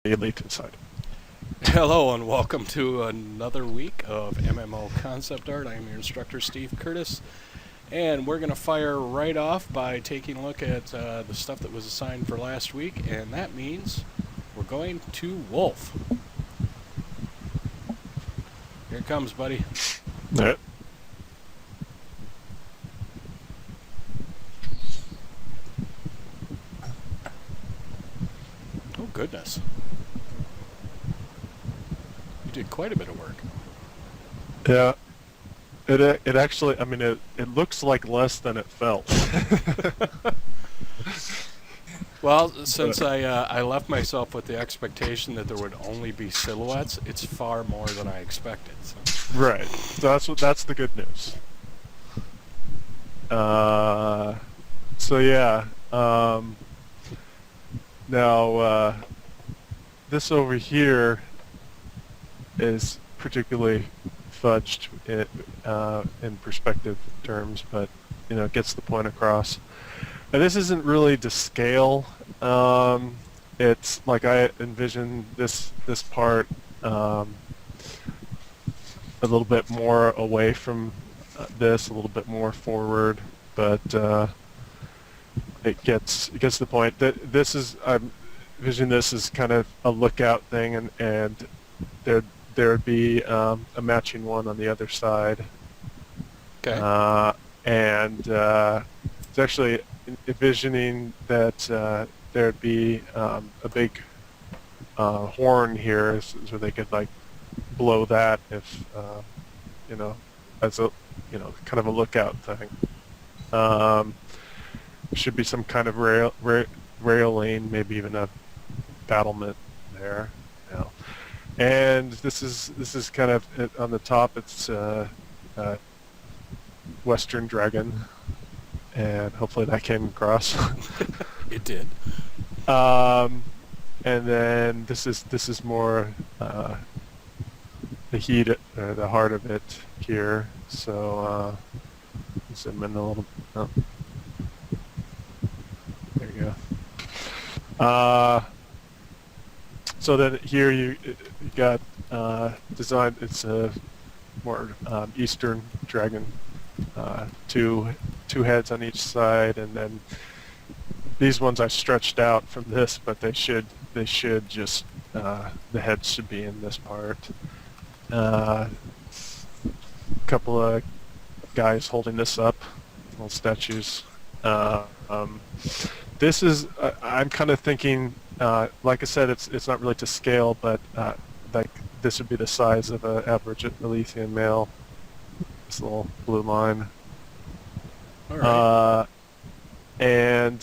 elite inside. Hello and welcome to another week of MMO Concept Art. I am your instructor, Steve Curtis, and we're going to fire right off by taking a look at the stuff that was assigned for last week, and that means we're going to Wolf. Here it comes, buddy. Yeah. Oh, goodness. You did quite a bit of work. Yeah. It actually, I mean, it looks like less than it felt. Well, since I left myself with the expectation that there would only be silhouettes, it's far more than I expected. So. Right. So that's the good news. Uh, so yeah. Now this over here is particularly fudged in perspective terms, but it gets the point across. And this isn't really to scale. It's like I envision this part a little bit more away from this, a little bit more forward, but it gets the point. That this is I'm envisioning this as kind of a lookout thing, and there'd be a matching one on the other side. Okay. And it's actually envisioning that there'd be a big horn here, so they could like blow that if as a kind of a lookout thing. Should be some kind of railing, maybe even a battlement there. And this is kind of on the top. It's Western Dragon, and hopefully that came across. It did. And then this is more the heat, the heart of it here. So zoom in a little. Oh, there you go. So then here you got designed. It's a more Eastern dragon, two heads on each side, and then these ones I stretched out from this, but they should just the heads should be in this part. Couple of guys holding this up, little statues. This is I'm kind of thinking. Like I said, it's not really to scale, but like this would be the size of an average Elysian male. This little blue line. All right. And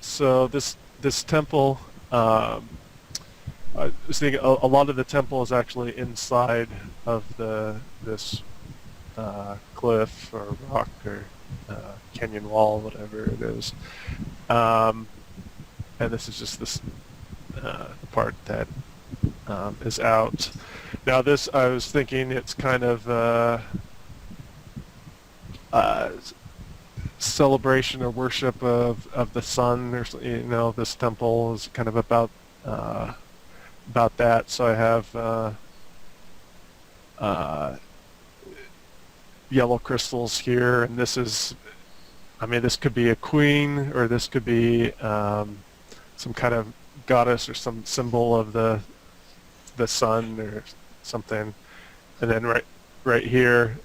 so this temple, I was thinking a lot of the temple is actually inside of this cliff or rock or canyon wall, whatever it is. And this is just this the part that is out. Now this, I was thinking, it's kind of celebration or worship of the sun, or this temple is kind of about that. So I have yellow crystals here, and this is, I mean, this could be a queen, or this could be some kind of goddess or some symbol of the sun or something. And then right here,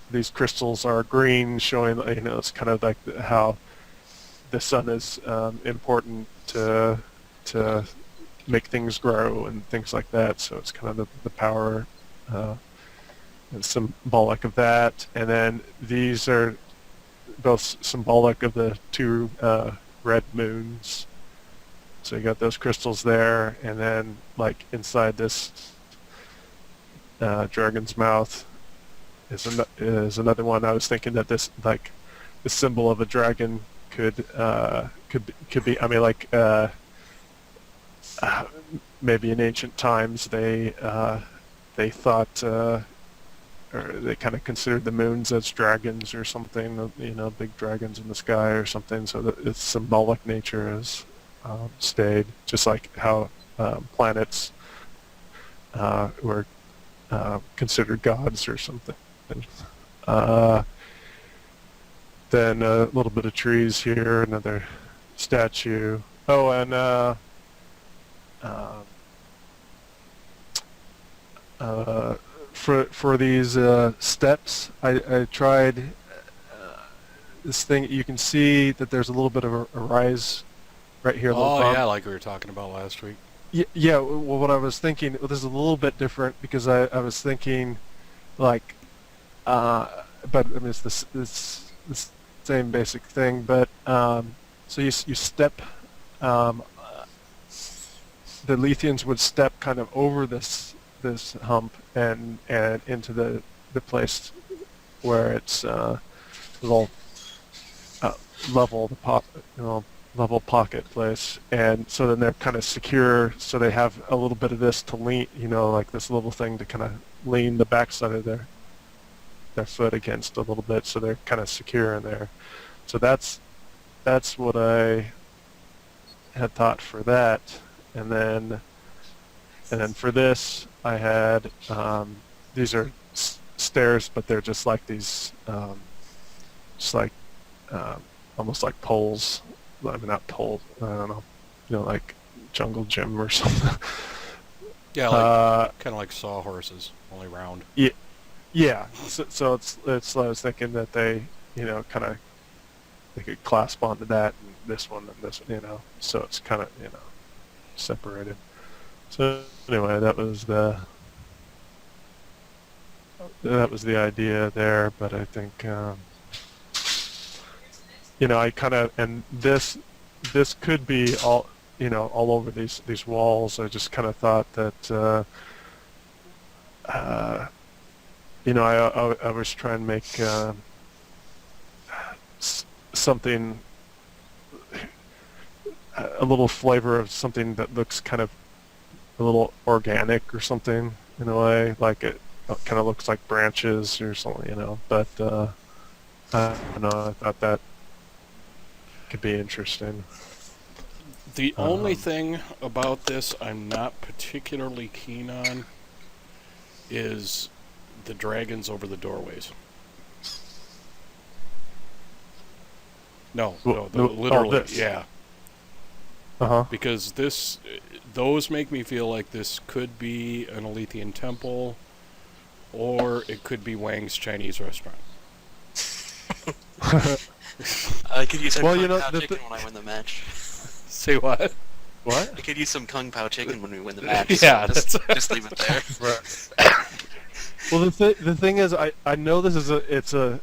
these crystals are green, showing it's kind of like how the sun is important to make things grow and things like that. So it's kind of the power and symbolic of that. And then these are both symbolic of the two red moons. So you got those crystals there, and then like inside this dragon's mouth is another one. I was thinking that this, like, the symbol of a dragon could be. I mean, like maybe in ancient times they thought. Or they kind of considered the moons as dragons or something, big dragons in the sky or something. So that its symbolic nature is stayed, just like how planets were considered gods or something. Uh, then a little bit of trees here, another statue. Oh, and um, uh, for these steps, I tried this thing. You can see that there's a little bit of a rise right here, a little Oh bump. yeah, like we were talking about last week. Yeah. Well, what I was thinking, well, this is a little bit different because I was thinking like, uh, but I mean it's this same basic thing. But so you step, the Letheans would step kind of over this hump and into the place where it's little uh, level the pop you know level pocket place, and so then they're kind of secure, so they have a little bit of this to lean, like this little thing to kind of lean the backside of their foot against a little bit, so they're kind of secure in there. So that's what I had thought for that. And then and then for this I had these are stairs, but they're just like these just like almost like poles. I mean, not poles. I don't know. Like jungle gym or something. Yeah, like Uh, kind of like sawhorses, only round. yeah, yeah. So it's. I was thinking that they, kind of they could clasp onto that and this one and this one, So it's kind of separated. So anyway, that was the idea there. But I think I kind of, and this could be all over these walls. I just kind of thought that uh, I was trying to make something, a little flavor of something that looks kind of a little organic or something in a way, like it kind of looks like branches or something. But I don't know. I thought that could be interesting. The only Um, thing about this I'm not particularly keen on is the dragons over the doorways. No, no, literally, this. yeah. Uh-huh. Because those make me feel like this could be an Alethian temple, or it could be Wang's Chinese restaurant. I could use some Well, Kung Pao chicken when I win the match. Say what? what? I could use some Kung Pao chicken when we win the match. Yeah, so just leave it there. Right. Well, the thing is, I know this is it's a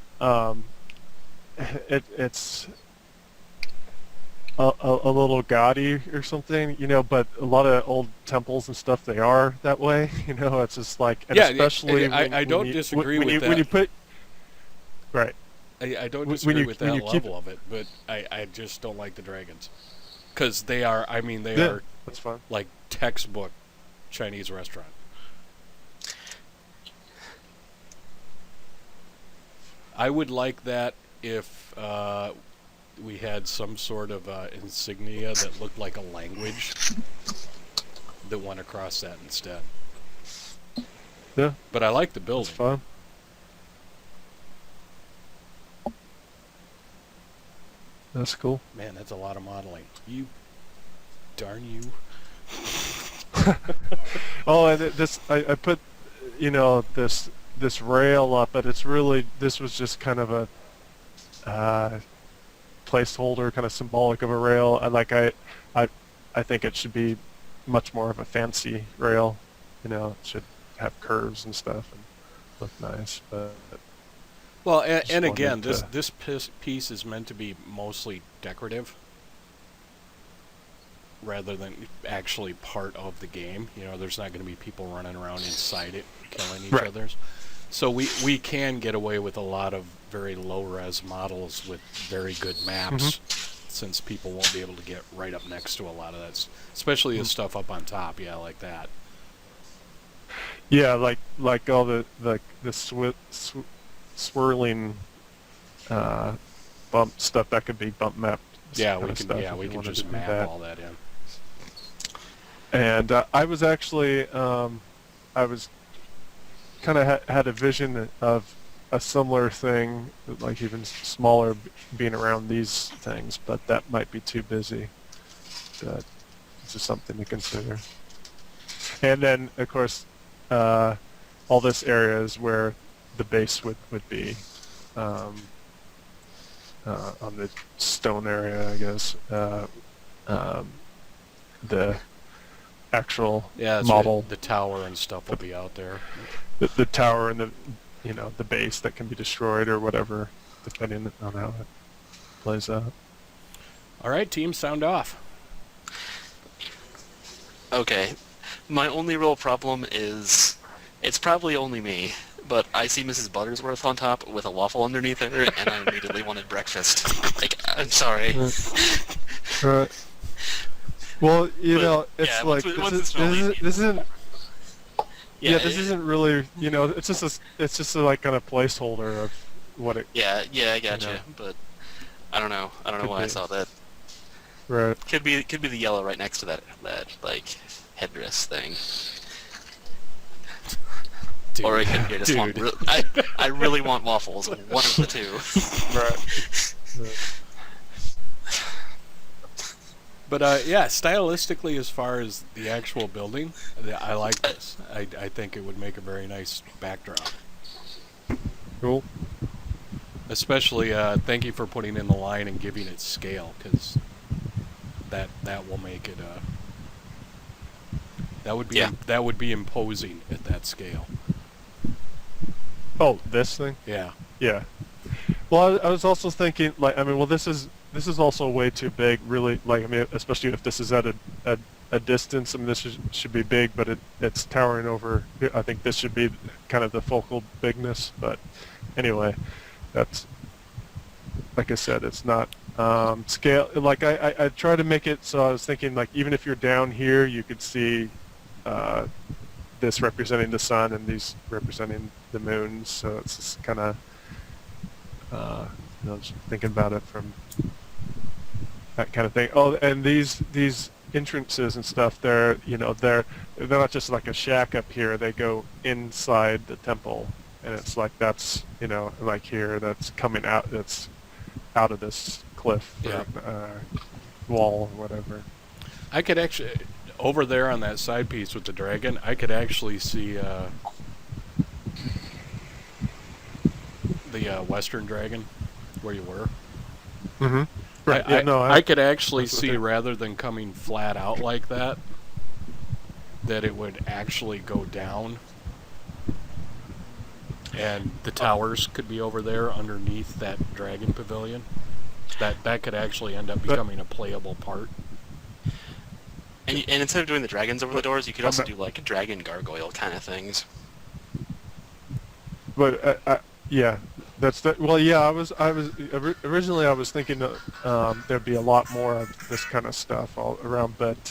little gaudy or something, but a lot of old temples and stuff, they are that way. It's just like, and Yeah, especially I don't disagree with that. when you put right. I don't When disagree you with when that you keep level of it, but I just don't like the dragons. Because they are, I mean, they yeah, are that's fine. like textbook Chinese restaurant. I would like that if we had some sort of insignia that looked like a language that went across that instead. Yeah, But I like the that's building. fine. That's cool. Man, that's a lot of modeling. You, darn you. Oh, and I put this rail up, but this was just kind of a uh, placeholder, kind of symbolic of a rail. I I think it should be much more of a fancy rail. It should have curves and stuff and look nice. But Well, just and again, wanted this piece is meant to be mostly decorative rather than actually part of the game. There's not going to be people running around inside it killing each right. other's. So we can get away with a lot of very low-res models with very good maps, since people won't be able to get right up next to a lot of that, especially the stuff up on top. Yeah, like that. Yeah, like all the swirling bump stuff that could be bump mapped. Yeah, kind we of can. stuff Yeah, if we you can wanted just to do map that. all that in. And I was actually, I was kind of had a vision of a similar thing, like even smaller, being around these things, but that might be too busy. That it's just something to consider. And then, of course, all this area is where the base would be, um, on the stone area, I guess. Um, the actual Yeah, that's model, right. The tower and stuff will be out there. the tower and the base that can be destroyed or whatever, depending on how it plays out. All right, team, sound off. Okay. My only real problem is, it's probably only me, but I see Mrs. Buttersworth on top with a waffle underneath her, and I immediately wanted breakfast. Like, I'm sorry. Right. Well, But, it's yeah, like once it's small, this isn't. Yeah, this it- isn't really. It's just a, like kind of placeholder of what it Yeah, I gotcha. know. But I don't know. I don't know Could why I be. saw that. Right. Could be the yellow right next to that like headdress thing. Dude. Or I could I just want Dude. I really want waffles. One of the two. Right. But yeah, stylistically, as far as the actual building, I like this. I think it would make a very nice backdrop. Cool. Especially, thank you for putting in the line and giving it scale, because that will make it. That would be imposing at that scale. Oh, this thing. Yeah. Yeah. Well, I was also thinking, like, I mean, well, this is also way too big, really. Like, I mean, especially if this is at a distance. I mean, this should be big, but it's towering over. I think this should be kind of the focal bigness. But anyway, that's, like I said, it's not scale. Like I try to make it so I was thinking, like, even if you're down here, you could see this representing the sun and these representing the moon. So it's just kind of just thinking about it from that kind of thing. Oh, and these entrances and stuff, they're not just like a shack up here. They go inside the temple, and it's like that's like here, that's coming out, that's out of this cliff Yeah. or wall or whatever. I could actually, over there on that side piece with the dragon, I could actually see the Western Dragon, where you were. Mm-hmm. Right. I could actually that's what see, they- rather than coming flat out like that it would actually go down. And the towers could be over there underneath that dragon pavilion. That could actually end up becoming a playable part. And instead of doing the dragons over the doors, you could also do like dragon gargoyle kind of things. But yeah, that's that. Well, yeah, originally I was thinking there'd be a lot more of this kind of stuff all around, but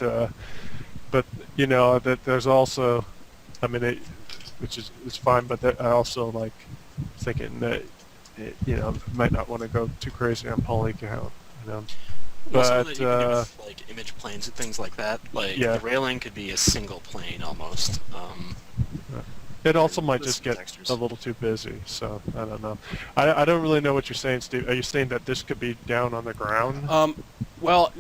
that there's also, I mean, which is fine, but I also like thinking that might not want to go too crazy on polycount, Well, but something that you can do with, like image planes and things like that. Like yeah. the railing could be a single plane almost. It also might with just some get textures. a little too busy, so I don't know. I don't really know what you're saying, Steve. Are you saying that this could be down on the ground? Well,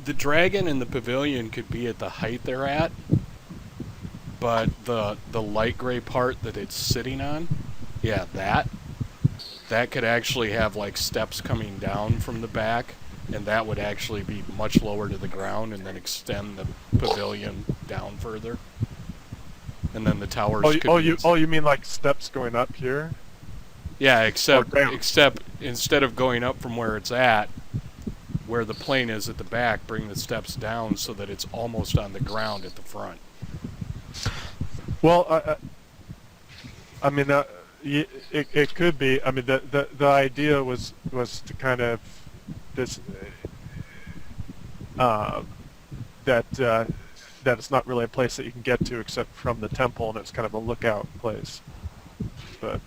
the dragon and the pavilion could be at the height they're at, but the light gray part that it's sitting on, yeah, that could actually have like steps coming down from the back, and that would actually be much lower to the ground, and then extend the pavilion down further. And then the towers. You mean like steps going up here? Yeah, Or except down. instead of going up from where it's at, where the plane is at the back, bring the steps down so that it's almost on the ground at the front. Well, I mean, it could be. I mean, the idea was to kind of this that it's not really a place that you can get to except from the temple, and it's kind of a lookout place. But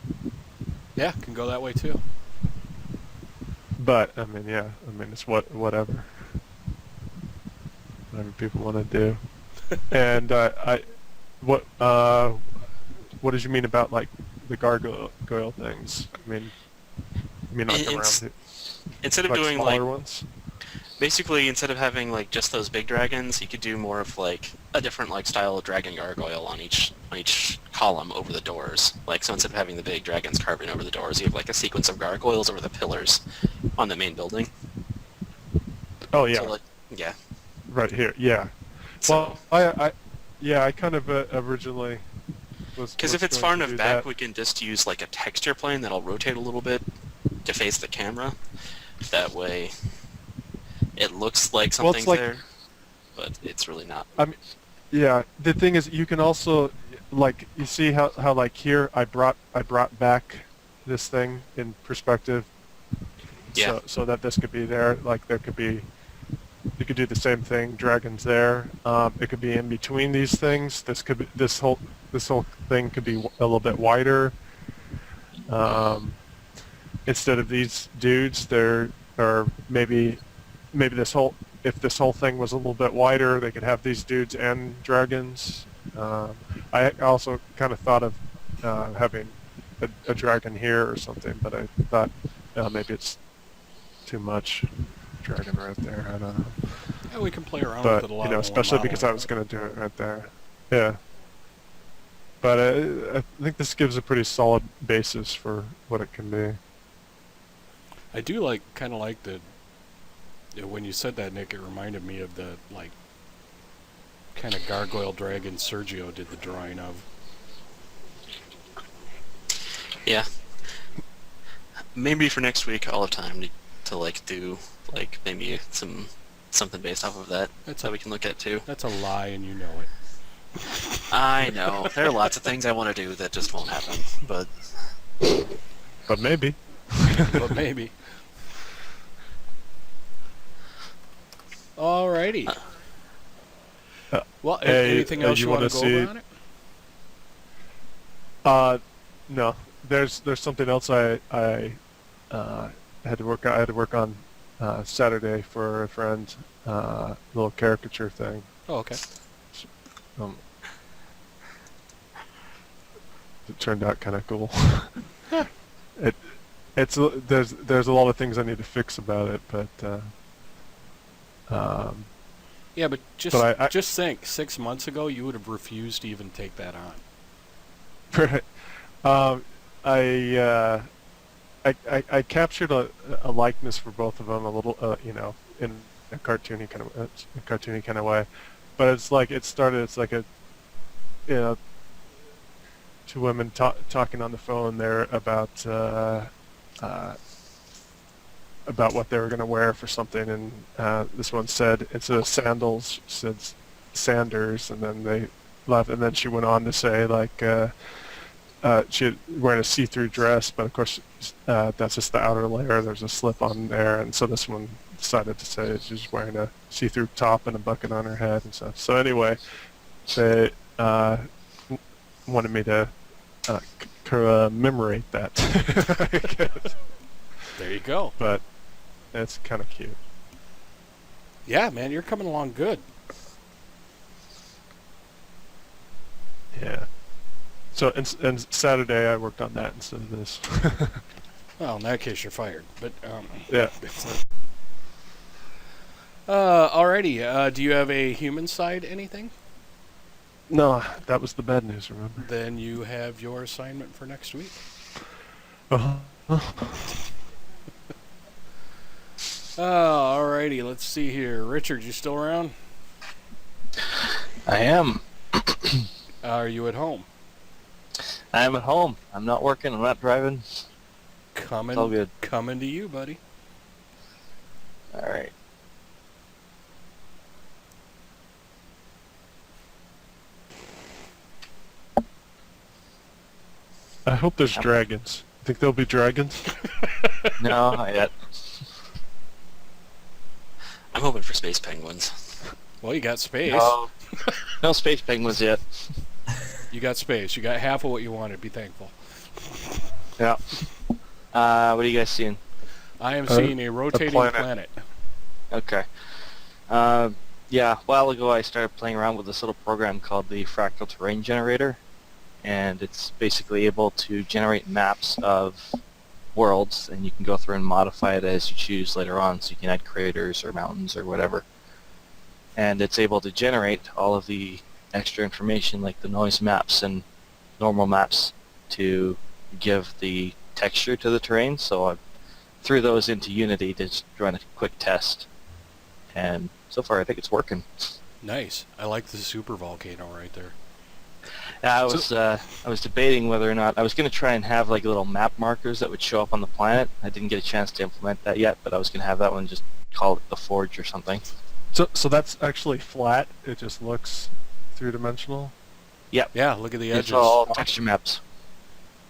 Yeah, can go that way too. But I mean, yeah, I mean it's whatever people want to do. And what what did you mean about like the gargoyle things? I mean, you mean like It's, around instead of like doing smaller like ones? basically instead of having like just those big dragons, you could do more of like a different like style of dragon gargoyle on each column over the doors. Like so instead of having the big dragons carving over the doors, you have like a sequence of gargoyles over the pillars on the main building. Oh yeah, So like yeah. right here. Yeah. So Well, yeah, I kind of originally because was if it's going far to enough do back, that. we can just use like a texture plane that'll rotate a little bit to face the camera. That way, it looks like Well, it's something's like there, but it's really not. I mean, yeah. The thing is, you can also like you see how like here I brought back this thing in perspective, Yeah. so that this could be there. Like there could be you could do the same thing. Dragons there. It could be in between these things. This could be this whole thing could be a little bit wider. Instead of these dudes, there or maybe this whole if this whole thing was a little bit wider, they could have these dudes and dragons. I also kind of thought of having a dragon here or something, but I thought maybe it's too much dragon right there. I don't know. Yeah, we can play around But with it a lot. you know, in one especially model. because I was going to do it right there. Yeah. But I think this gives a pretty solid basis for what it can be. I do kind of like the. When you said that, Nick, it reminded me of the like kind of gargoyle dragon Sergio did the drawing of. Yeah. Maybe for next week I'll have time to like do like maybe something based off of that that we can look at too. That's a lie, and you know it. I know. There are lots of things I want to do that just won't happen, but maybe. But maybe. Alrighty. Well, hey, anything else you want to go see? over on it? No. There's something else I had to work on. I had to work on Saturday for a friend, little caricature thing. Oh, okay. It turned out kind of cool. There's a lot of things I need to fix about it, but Yeah, but just think, 6 months ago you would have refused to even take that on. I captured a likeness for both of them a little, in a cartoony kind of way, but it's like it started. It's like two women talking on the phone there about what they were going to wear for something, and this one said instead of sandals, she said Sanders, and then they left, and then she went on to say like. She had wearing a see-through dress, but of course that's just the outer layer. There's a slip on there, and so this one decided to say she's wearing a see-through top and a bucket on her head and stuff. So anyway, they wanted me to commemorate that. There you go. But it's kind of cute. Yeah, man, you're coming along good. Yeah. So and Saturday I worked on that instead of this. Well, in that case, you're fired. But Yeah. Alrighty. Do you have a human side anything? No, that was the bad news. Remember? Then you have your assignment for next week. Alrighty. Let's see here. Richard, you still around? I am. Are you at home? I am at home. I'm not working. I'm not driving. Coming. It's all good. Coming to you, buddy. All right. I hope there's dragons. Think there'll be dragons? No, not yet. I'm hoping for space penguins. Well, you got space. No, no space penguins yet. You got space. You got half of what you wanted. Be thankful. Yeah. What are you guys seeing? I am seeing a rotating planet. Okay. Yeah, a while ago I started playing around with this little program called the Fractal Terrain Generator, and it's basically able to generate maps of worlds, and you can go through and modify it as you choose later on, so you can add craters or mountains or whatever. And it's able to generate all of the extra information like the noise maps and normal maps to give the texture to the terrain, so I threw those into Unity to just run a quick test, and so far I think it's working. Nice. I like the super volcano right there. I was debating whether or not I was going to try and have like little map markers that would show up on the planet. I didn't get a chance to implement that yet, but I was going to have that one just call it the Forge or something. So that's actually flat. It just looks three-dimensional. Yep. Yeah, look at the edges. It's all texture maps.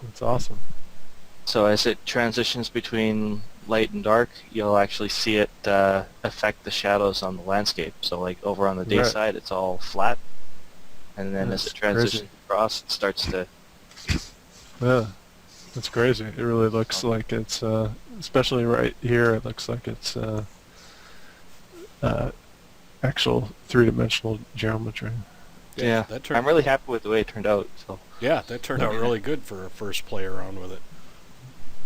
That's awesome. So as it transitions between light and dark, you'll actually see it affect the shadows on the landscape. So like over on the day Right. side, it's all flat, and then as That's it transitions crazy. across, it starts to. Yeah, that's crazy. It really looks like it's, especially right here, it looks like it's actual three-dimensional geometry. Yeah, that turned- I'm really happy with the way it turned out. So Yeah, that turned out really good for a first play around with it.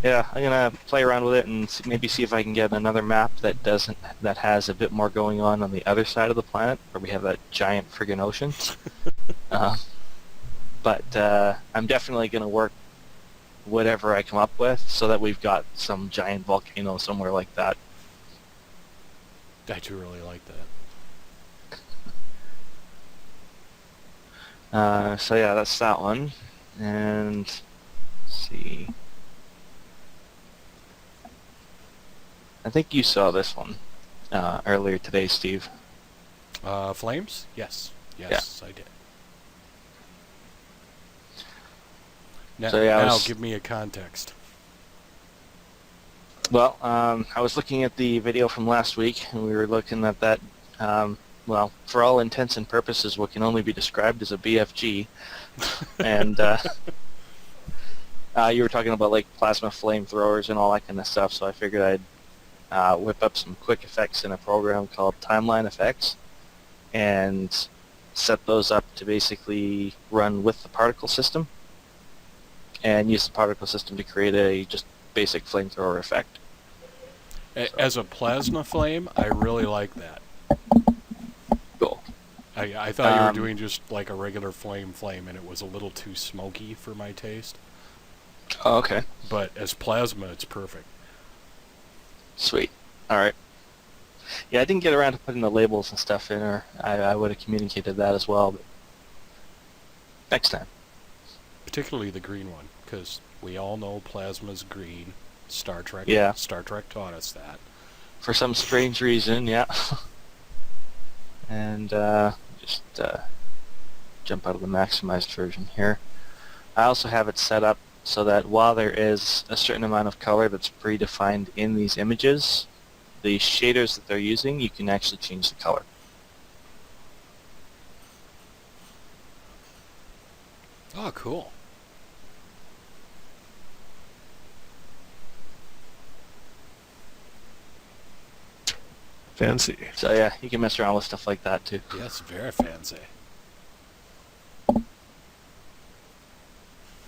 yeah, I'm gonna play around with it and maybe see if I can get another map that has a bit more going on the other side of the planet, where we have that giant friggin' ocean. But I'm definitely gonna work whatever I come up with so that we've got some giant volcano somewhere like that. I do really like that. So yeah, that's that one. And let's see. I think you saw this one earlier today, Steve. Flames? Yes. Yes, I did. Now, So, yeah, now give me a context. Well, I was looking at the video from last week, and we were looking at that, well, for all intents and purposes, what can only be described as a BFG. And you were talking about like plasma flamethrowers and all that kind of stuff, so I figured I'd whip up some quick effects in a program called Timeline Effects and set those up to basically run with the particle system and use the particle system to create a just basic flamethrower effect. As a plasma flame, I really like that. Cool. I thought you were doing just like a regular flame, and it was a little too smoky for my taste. Oh, okay. But as plasma, it's perfect. Sweet. All right. Yeah, I didn't get around to putting the labels and stuff in, or I would have communicated that as well, but next time. Particularly the green one, because we all know plasma's green. Star Trek. Yeah. Star Trek taught us that. For some strange reason, yeah. And just jump out of the maximized version here. I also have it set up so that while there is a certain amount of color that's predefined in these images, the shaders that they're using, you can actually change the color. Oh, cool. Fancy. So yeah, you can mess around with stuff like that too. Yes, very fancy.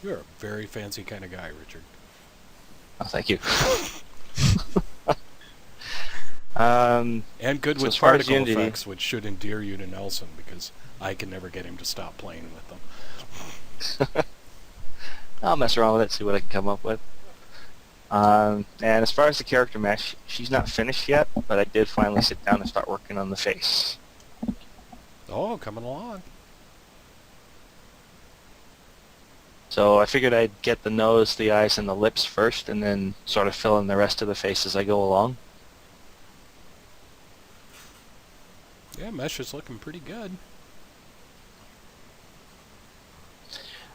You're a very fancy kind of guy, Richard. Oh, thank you. And good So with as far as particle Unity- effects, which should endear you to Nelson, because I can never get him to stop playing with them. I'll mess around with it, see what I can come up with. And as far as the character mesh, she's not finished yet, but I did finally sit down and start working on the face. Oh, coming along. So I figured I'd get the nose, the eyes, and the lips first, and then sort of fill in the rest of the face as I go along. Yeah, mesh is looking pretty good.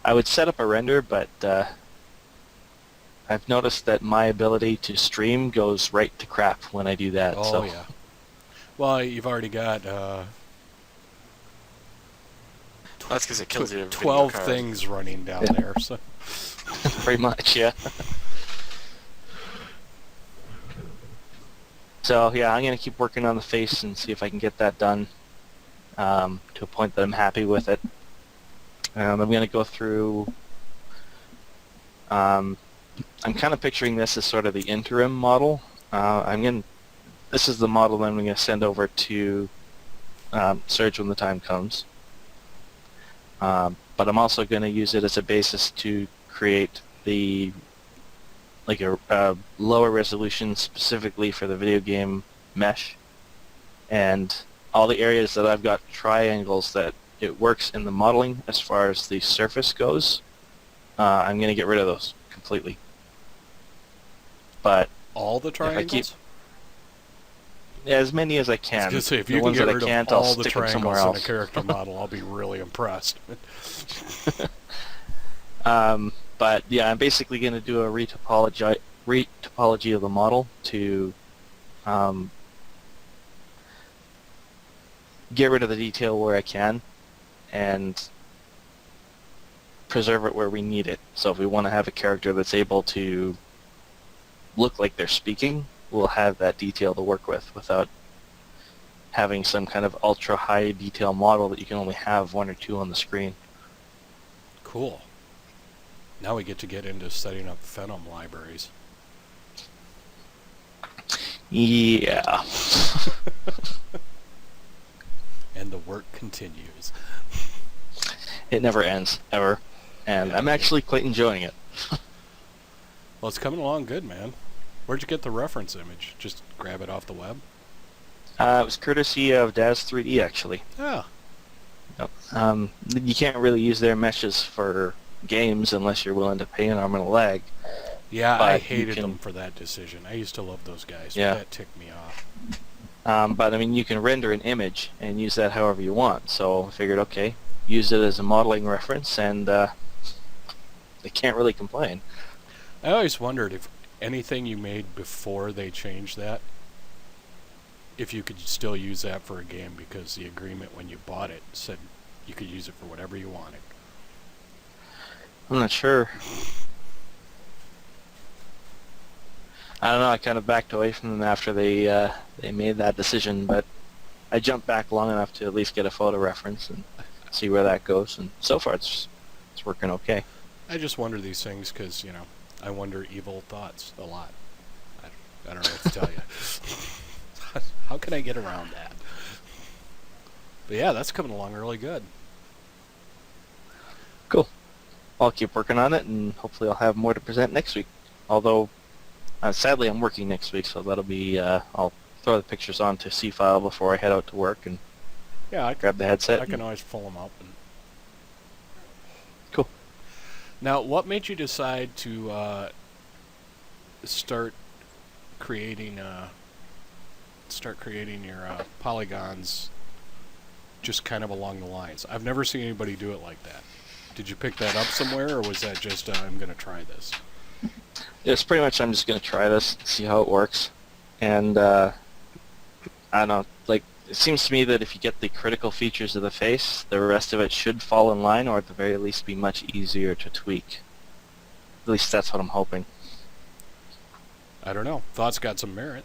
I would set up a render, but I've noticed that my ability to stream goes right to crap when I do that. Oh, so. yeah. Well, you've already got That's because it kills you. 12 things running down Yeah. there. So Pretty much, yeah. So yeah, I'm going to keep working on the face and see if I can get that done to a point that I'm happy with it. I'm going to go through. I'm kind of picturing this as sort of the interim model. This is the model that I'm going to send over to Surge when the time comes. But I'm also going to use it as a basis to create a lower resolution specifically for the video game mesh, and all the areas that I've got triangles that it works in the modeling as far as the surface goes. I'm going to get rid of those completely. But All the triangles? as many as I can. I was gonna say, if The you can ones get that I rid can't, of all I'll the stick them somewhere triangles in a else. character model, I'll be really impressed. But yeah, I'm basically going to do a retopology of the model to get rid of the detail where I can and preserve it where we need it. So if we want to have a character that's able to look like they're speaking, we'll have that detail to work with without having some kind of ultra high detail model that you can only have one or two on the screen. Cool. Now we get into setting up Phenom libraries. Yeah. And the work continues. It never ends, ever. And Yeah, I'm actually quite enjoying it. Well, it's coming along good, man. Where'd you get the reference image? Just grab it off the web? It was courtesy of Daz 3D, actually. Yeah. Yep. You can't really use their meshes for games unless you're willing to pay an arm and a leg. Yeah, But I you hated can- them for that decision. I used to love those guys, Yeah. but that ticked me off. But I mean, you can render an image and use that however you want. So I figured, okay, use it as a modeling reference, and they can't really complain. I always wondered if anything you made before they changed that, if you could still use that for a game, because the agreement when you bought it said you could use it for whatever you wanted. I'm not sure. I don't know. I kind of backed away from them after they made that decision, but I jumped back long enough to at least get a photo reference and see where that goes. And so far, it's working okay. I just wonder these things because, I wonder evil thoughts a lot. I don't know what to tell you. How can I get around that? But yeah, that's coming along really good. Cool. I'll keep working on it, and hopefully I'll have more to present next week. Although, sadly, I'm working next week, so that'll be, I'll throw the pictures onto C-File before I head out to work and Yeah, grab the headset. I can always pull them up. Cool. Now, what made you decide to start creating your polygons just kind of along the lines? I've never seen anybody do it like that. Did you pick that up somewhere, or was that just I'm going to try this? It's pretty much I'm just going to try this, see how it works. And, I don't know, like, it seems to me that if you get the critical features of the face, the rest of it should fall in line, or at the very least be much easier to tweak. At least that's what I'm hoping. I don't know. Thought's got some merit.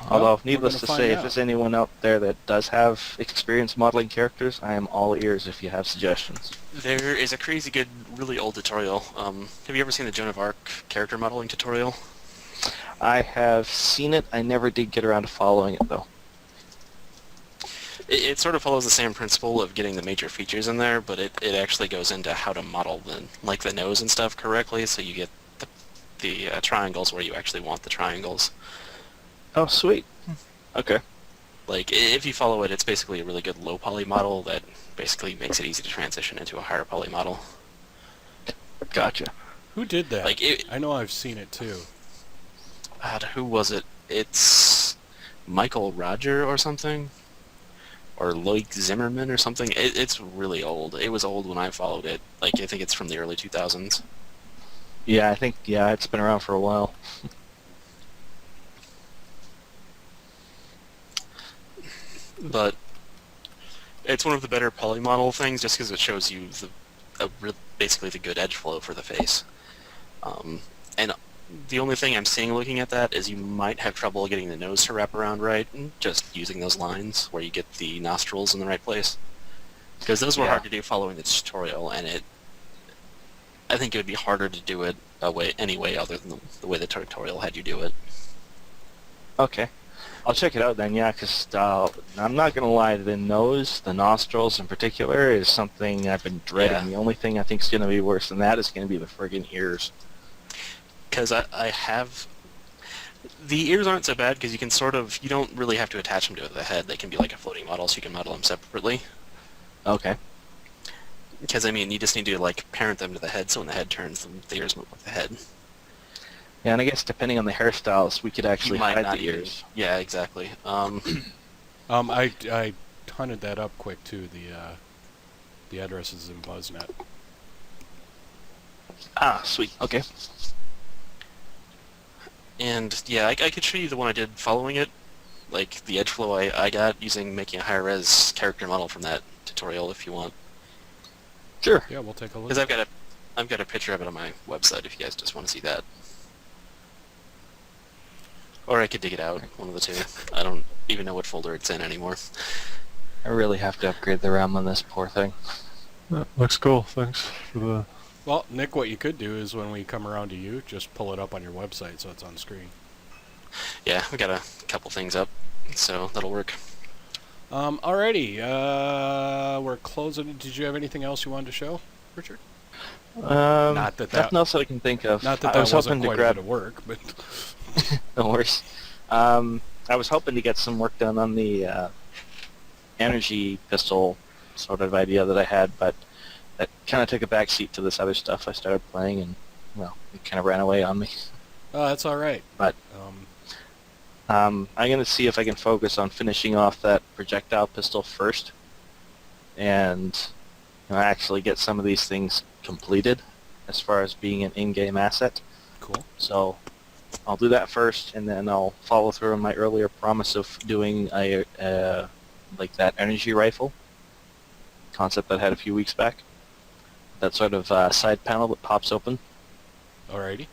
Although, we're needless gonna to find say, if out. there's anyone out there that does have experience modeling characters, I am all ears if you have suggestions. There is a crazy good, really old tutorial. Have you ever seen the Joan of Arc character modeling tutorial? I have seen it. I never did get around to following it, though. It sort of follows the same principle of getting the major features in there, but it actually goes into how to model the nose and stuff correctly, so you get the triangles where you actually want the triangles. Oh, sweet. Okay. Like, if you follow it, it's basically a really good low poly model that basically makes it easy to transition into a higher poly model. Gotcha. Who did that? Like, I know I've seen it too. Who was it? It's Michael Roger or something? Or Loic Zimmerman or something? It's really old. It was old when I followed it. Like, I think it's from the early 2000s. Yeah, I think, it's been around for a while. But it's one of the better polymodel things just because it shows you basically the good edge flow for the face. And the only thing I'm seeing looking at that is you might have trouble getting the nose to wrap around right, just using those lines where you get the nostrils in the right place. Because those were Yeah. hard to do following the tutorial, and I think it would be harder to do it any way other than the way the tutorial had you do it. Okay. I'll check it out then, yeah, because I'm not going to lie, the nose, the nostrils in particular, is something I've been dreading. Yeah. The only thing I think is going to be worse than that is going to be the friggin' ears. Because I have... The ears aren't so bad because you don't really have to attach them to the head. They can be like a floating model, so you can model them separately. Okay. Because, I mean, you just need to, like, parent them to the head, so when the head turns, the ears move with the head. Yeah, and I guess depending on the hairstyles, we could actually You might hide not the even- ears. Yeah, exactly. I hunted that up quick too. The address is in BuzzNet. Ah, sweet. Okay. And, yeah, I could show you the one I did following it. Like, the edge flow I got making a high-res character model from that tutorial if you want. Sure. Yeah, we'll take a look. Because I've got a picture of it on my website if you guys just want to see that. Or I could dig it out, one of the two. I don't even know what folder it's in anymore. I really have to upgrade the RAM on this poor thing. That looks cool. Thanks for the... Well, Nick, what you could do is when we come around to you, just pull it up on your website so it's on screen. Yeah, we got a couple things up, so that'll work. Alrighty, we're closing. Did you have anything else you wanted to show, Richard? Not that Nothing else that I can think of. Not that I was wasn't hoping to quite a grab. bit of work, but No worries. I was hoping to get some work done on the energy pistol sort of idea that I had, but that kind of took a backseat to this other stuff I started playing, and well, it kind of ran away on me. that's all right. But I'm going to see if I can focus on finishing off that projectile pistol first, and actually get some of these things completed as far as being an in-game asset. Cool. So I'll do that first, and then I'll follow through on my earlier promise of doing like that energy rifle concept that I had a few weeks back. That sort of side panel that pops open. Alrighty.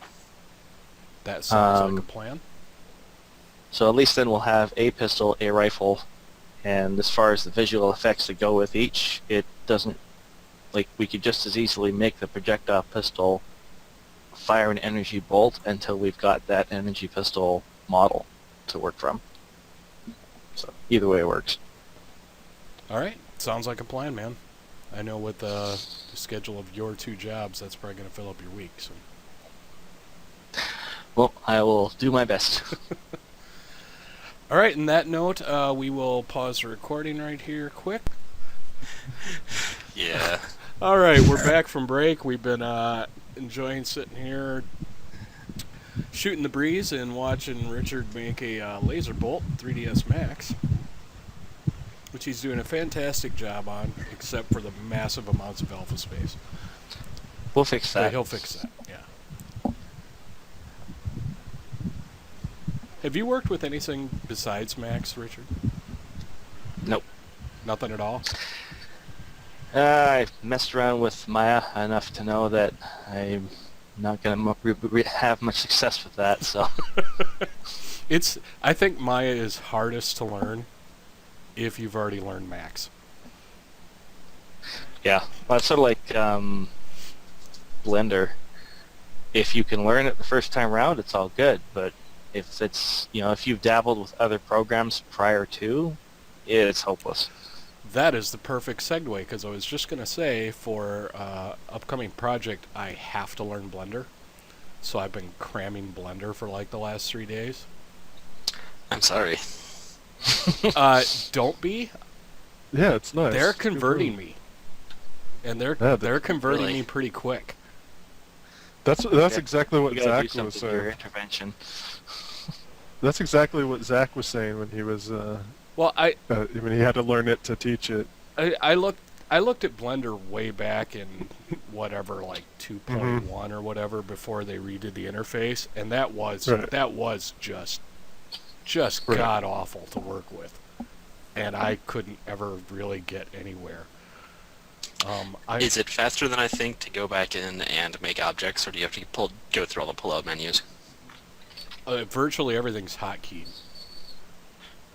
That sounds like Um, a plan. So at least then we'll have a pistol, a rifle, and as far as the visual effects that go with each, it doesn't, like, we could just as easily make the projectile pistol fire an energy bolt until we've got that energy pistol model to work from. So either way it works. Alright, sounds like a plan, man. I know with the schedule of your two jobs, that's probably going to fill up your week. So. Well, I will do my best. All right, in that note, we will pause the recording right here quick. Yeah. All right, we're back from break. We've been enjoying sitting here, shooting the breeze, and watching Richard make a laser bolt 3DS Max, which he's doing a fantastic job on, except for the massive amounts of alpha space. We'll fix But that. he'll fix that, yeah. Have you worked with anything besides Max, Richard? Nope. Nothing at all? I messed around with Maya enough to know that I'm not going to have much success with that, so... I think Maya is hardest to learn if you've already learned Max. Yeah, well, it's sort of like Blender. If you can learn it the first time around, it's all good, but if it's, if you've dabbled with other programs prior to, it's hopeless. That is the perfect segue, because I was just going to say, for upcoming project, I have to learn Blender. So I've been cramming Blender for like the last 3 days. I'm sorry. Don't be. Yeah, it's nice. They're Good converting move. me. And they're Yeah, converting really? me pretty quick. That's Yeah, exactly what You gotta do Zach was something with your saying. intervention. That's exactly what Zach was saying when he was Well, when he had to learn it to teach it. I looked at Blender way back in whatever, like 2.1 or whatever, before they redid the interface, and that was just Right. god awful to work with, and I couldn't ever really get anywhere. Is it faster than I think to go back in and make objects, or do you have to go through all the pull-out menus? Virtually everything's hotkeyed,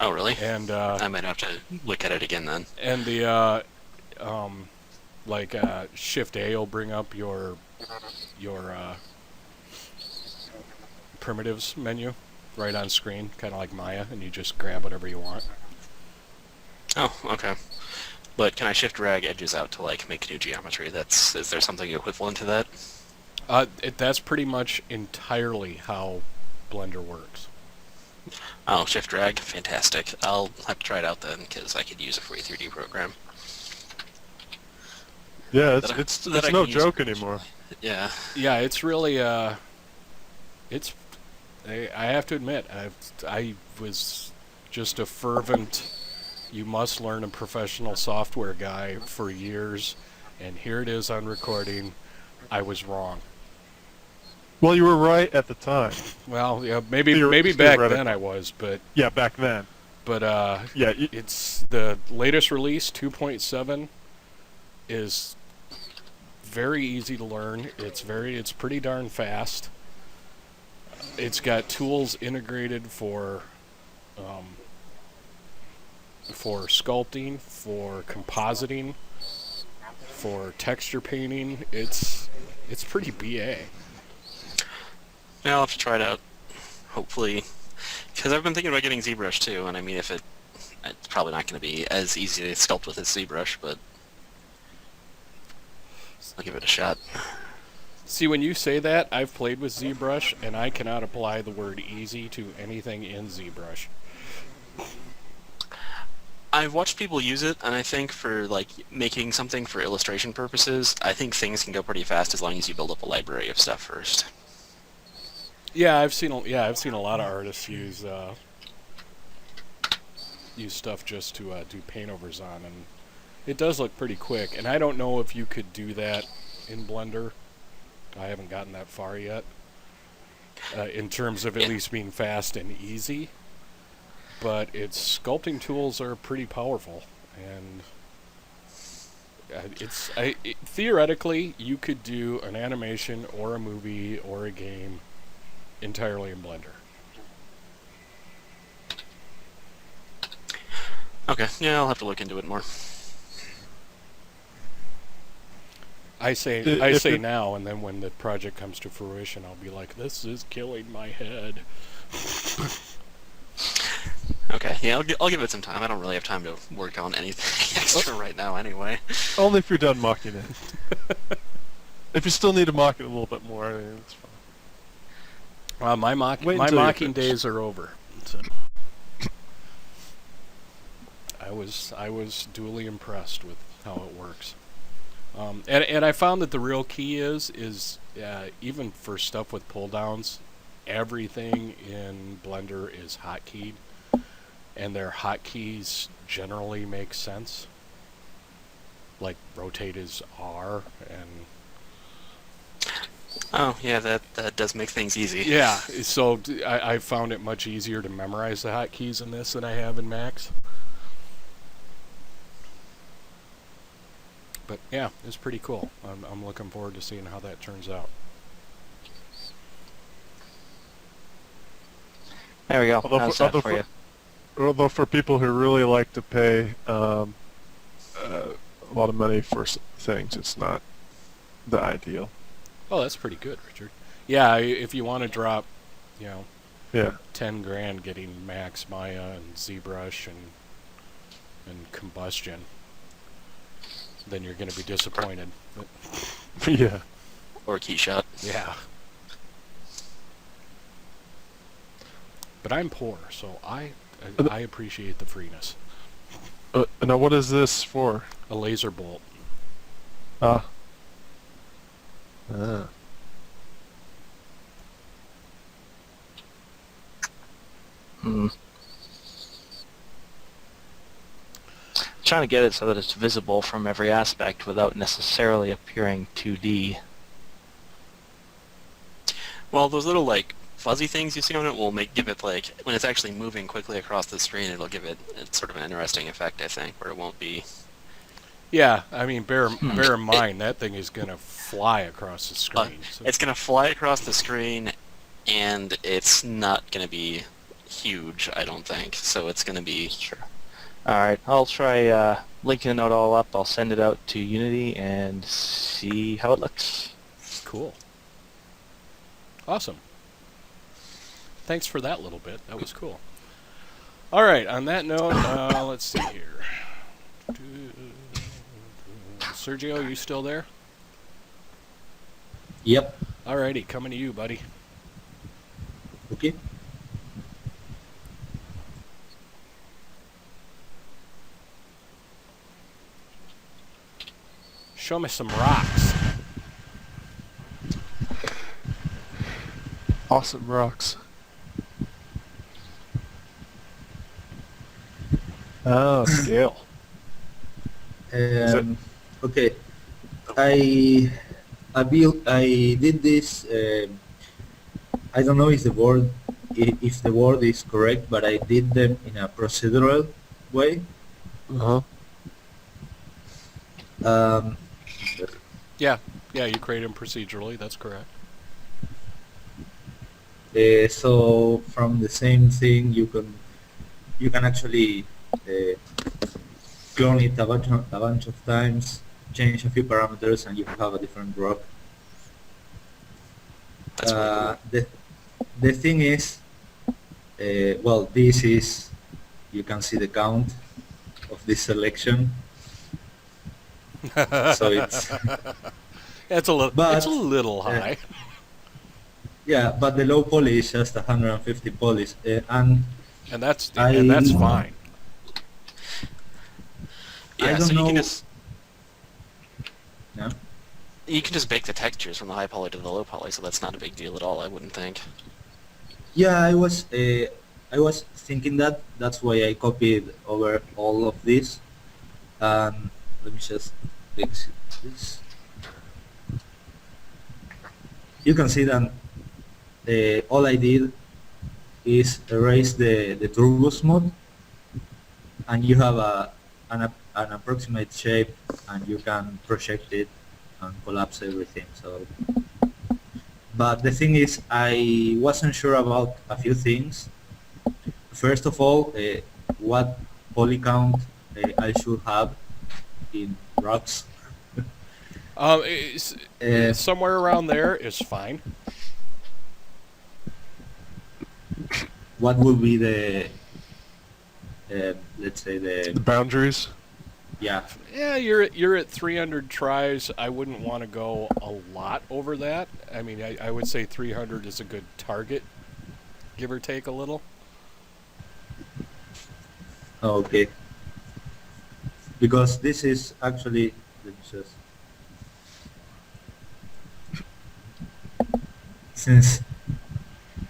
Oh, really? and I might have to look at it again then. and the Shift A will bring up your primitives menu right on screen, kind of like Maya, and you just grab whatever you want. Oh, okay. But can I shift drag edges out to like make new geometry? Is there something equivalent to that? That's pretty much entirely how Blender works. Oh, shift drag, fantastic. I'll have to try it out then, because I could use a free 3D program. Yeah, That I- it's that I no can use joke for- anymore. Yeah, it's really it's. I have to admit, I was just a fervent, you must learn a professional software guy for years, and here it is on recording. I was wrong. Well, you were right at the time. Well, yeah, maybe back Theoretical. then I was, but Yeah, back then. Yeah, it's the latest release 2.7 is very easy to learn. It's pretty darn fast. It's got tools integrated for sculpting, for compositing, for texture painting. It's pretty BA. Yeah, I'll have to try it out. Hopefully, because I've been thinking about getting ZBrush too, and I mean, it's probably not going to be as easy to sculpt with as ZBrush, but I'll give it a shot. See, when you say that, I've played with ZBrush, and I cannot apply the word easy to anything in ZBrush. I've watched people use it, and I think for like making something for illustration purposes, I think things can go pretty fast as long as you build up a library of stuff first. Yeah, I've seen a lot of artists use stuff just to do paintovers on, and it does look pretty quick. And I don't know if you could do that in Blender. I haven't gotten that far yet. In terms of at least being fast and easy, but its sculpting tools are pretty powerful, and theoretically you could do an animation or a movie or a game entirely in Blender. Okay, yeah, I'll have to look into it more. I say If it- now, and then when the project comes to fruition, I'll be like, "This is killing my head." Okay, yeah, I'll give it some time. I don't really have time to work on anything extra right now anyway. only if you're done mocking it. If you still need to mock it a little bit more, I mean, it's fine. My Wait mocking until you're finished. days are over. So. I was duly impressed with how it works, and I found that the real key is even for stuff with pull downs, everything in Blender is hotkeyed, and their hotkeys generally make sense. Like rotate is R, and Oh, yeah, that does make things easy. yeah. So I found it much easier to memorize the hotkeys in this than I have in Max. But yeah, it's pretty cool. I'm looking forward to seeing how that turns out. There we go. Although How's for- that although for for- you? Although for people who really like to pay a lot of money for things, it's not the ideal. Oh, that's pretty good, Richard. Yeah, if you want to drop, Yeah. 10 grand getting Max, Maya, and ZBrush and Combustion, then you're going to be disappointed. But, Yeah. Or Keyshot. yeah. But I'm poor, so I appreciate the freeness. Now, what is this for? A laser bolt. Ah. Hmm. Trying to get it so that it's visible from every aspect without necessarily appearing 2D. Well, those little like fuzzy things you see on it will give it like when it's actually moving quickly across the screen, it'll give it it's sort of an interesting effect, I think, where it won't be Yeah, I mean, bear in mind that thing is gonna fly across the screen. So. It's gonna fly across the screen, and it's not gonna be huge, I don't think. So it's gonna be. Sure. All right, I'll try linking it all up. I'll send it out to Unity and see how it looks. Cool. Awesome. Thanks for that little bit. That was cool. All right. On that note, let's see here. Sergio, you still there? Yep. Alrighty, coming to you, buddy. Okay. Show me some rocks. Awesome rocks. Oh, scale. Okay. I did this. I don't know if the word is correct, but I did them in a procedural way. Uh-huh. Um, Yeah, you create them procedurally. That's correct. so from the same thing, you can actually clone it a bunch of times, change a few parameters, and you have a different rock. That's really cool. The thing is, well, this is, you can see the count of this selection. So it's It's a little. But, It's a little high. yeah, but the low poly is just 150 polys, and and that's I- fine. Yeah, I don't so you can know- just yeah. you can just bake the textures from the high poly to the low poly, so that's not a big deal at all, I wouldn't think. Yeah, I was thinking that. That's why I copied over all of this. Let me just fix this. You can see that all I did is erase the turbo mode, and you have an approximate shape, and you can project it and collapse everything. So. But the thing is, I wasn't sure about a few things. First of all, what poly count I should have in rocks. Somewhere around there is fine. What would be the, let's say The boundaries. yeah. Yeah, you're at 300 tries. I wouldn't want to go a lot over that. I mean, I would say 300 is a good target, give or take a little. Okay. Because this is actually, let me just, since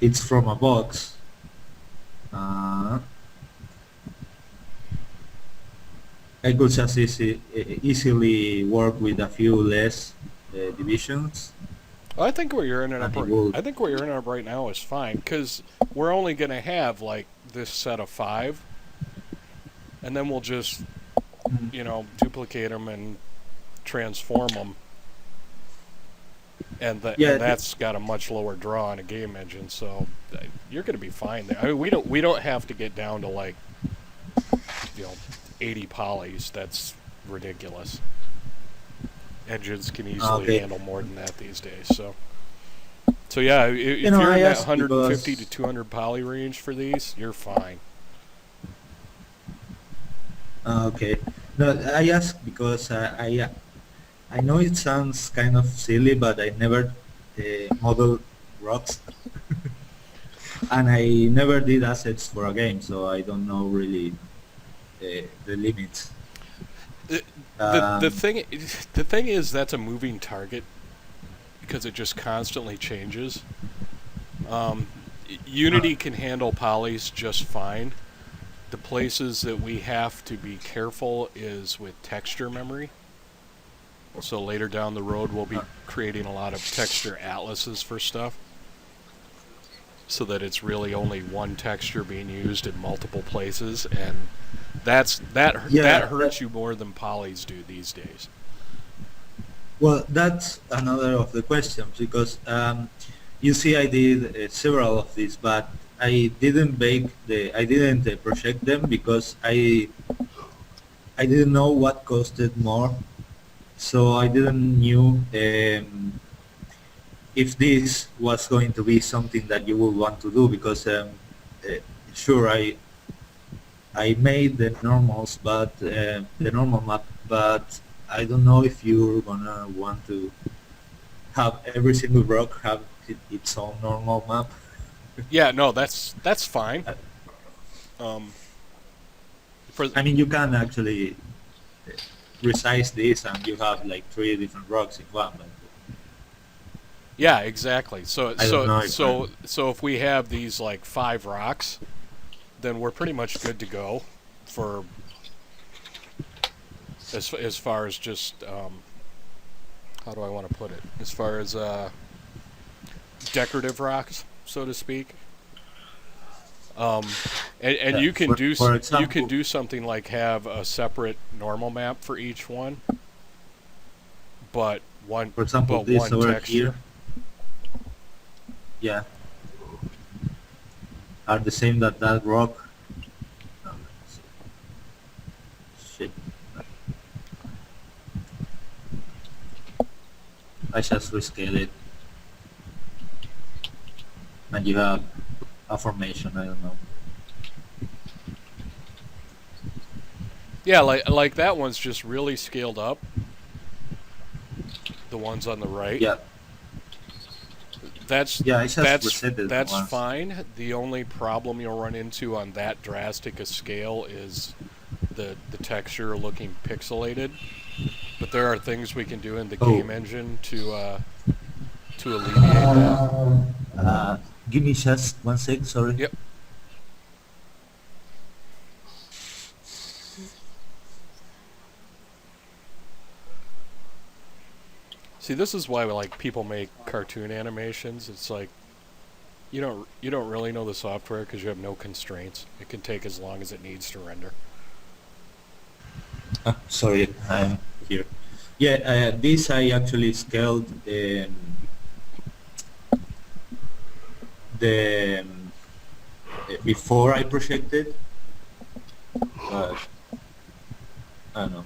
it's from a box, I could just easily work with a few less divisions. I think where you're ending up. And it will- I think where you're ending up right now is fine because we're only going to have like this set of 5, and then we'll just duplicate them and transform them, and that's got a much lower draw in a game engine, so you're going to be fine there. I mean, we don't have to get down to like 80 polys. That's ridiculous. Engines can easily handle more than that these days. So yeah, if you're in that 150 to 200 poly range for these, you're fine. Okay. No, I ask because I know it sounds kind of silly, but I never modeled rocks, and I never did assets for a game, so I don't know really the limits. The thing is that's a moving target because it just constantly changes. Unity can handle polys just fine. The places that we have to be careful is with texture memory. So later down the road we'll be creating a lot of texture atlases for stuff. so that it's really only one texture being used in multiple places, and that hurts you more than polys do these days. Well, that's another of the questions because you see, I did several of these, but I didn't project them because I didn't know what costed more, so I didn't knew if this was going to be something that you would want to do because sure I made the normals, but the normal map, but I don't know if you're gonna want to have every single rock have its own normal map. Yeah, no, that's fine. I mean, you can actually resize this, and you have like 3 different rocks in one. But yeah, exactly. So I don't know so if we have these like 5 rocks, then we're pretty much good to go for as far as just how do I want to put it? As far as decorative rocks, so to speak. And Yeah, you can for example, you can do something like have a separate normal map for each one, but one for example, but this one over texture. here, yeah, are the same that rock. No, let's see. Shit. I just rescale it, and you have a formation. I don't know. Yeah, like that one's just really scaled up. The ones on the right. Yeah, That's yeah. I just reset it that's once. fine. The only problem you'll run into on that drastic a scale is the texture looking pixelated. But there are things we can do in the game engine to alleviate that. Give me just 1 sec. Sorry. Yep. See, this is why like people make cartoon animations. It's like you don't really know the software because you have no constraints. It can take as long as it needs to render. Sorry, I'm here. Yeah, this I actually scaled the before I projected, but I don't know.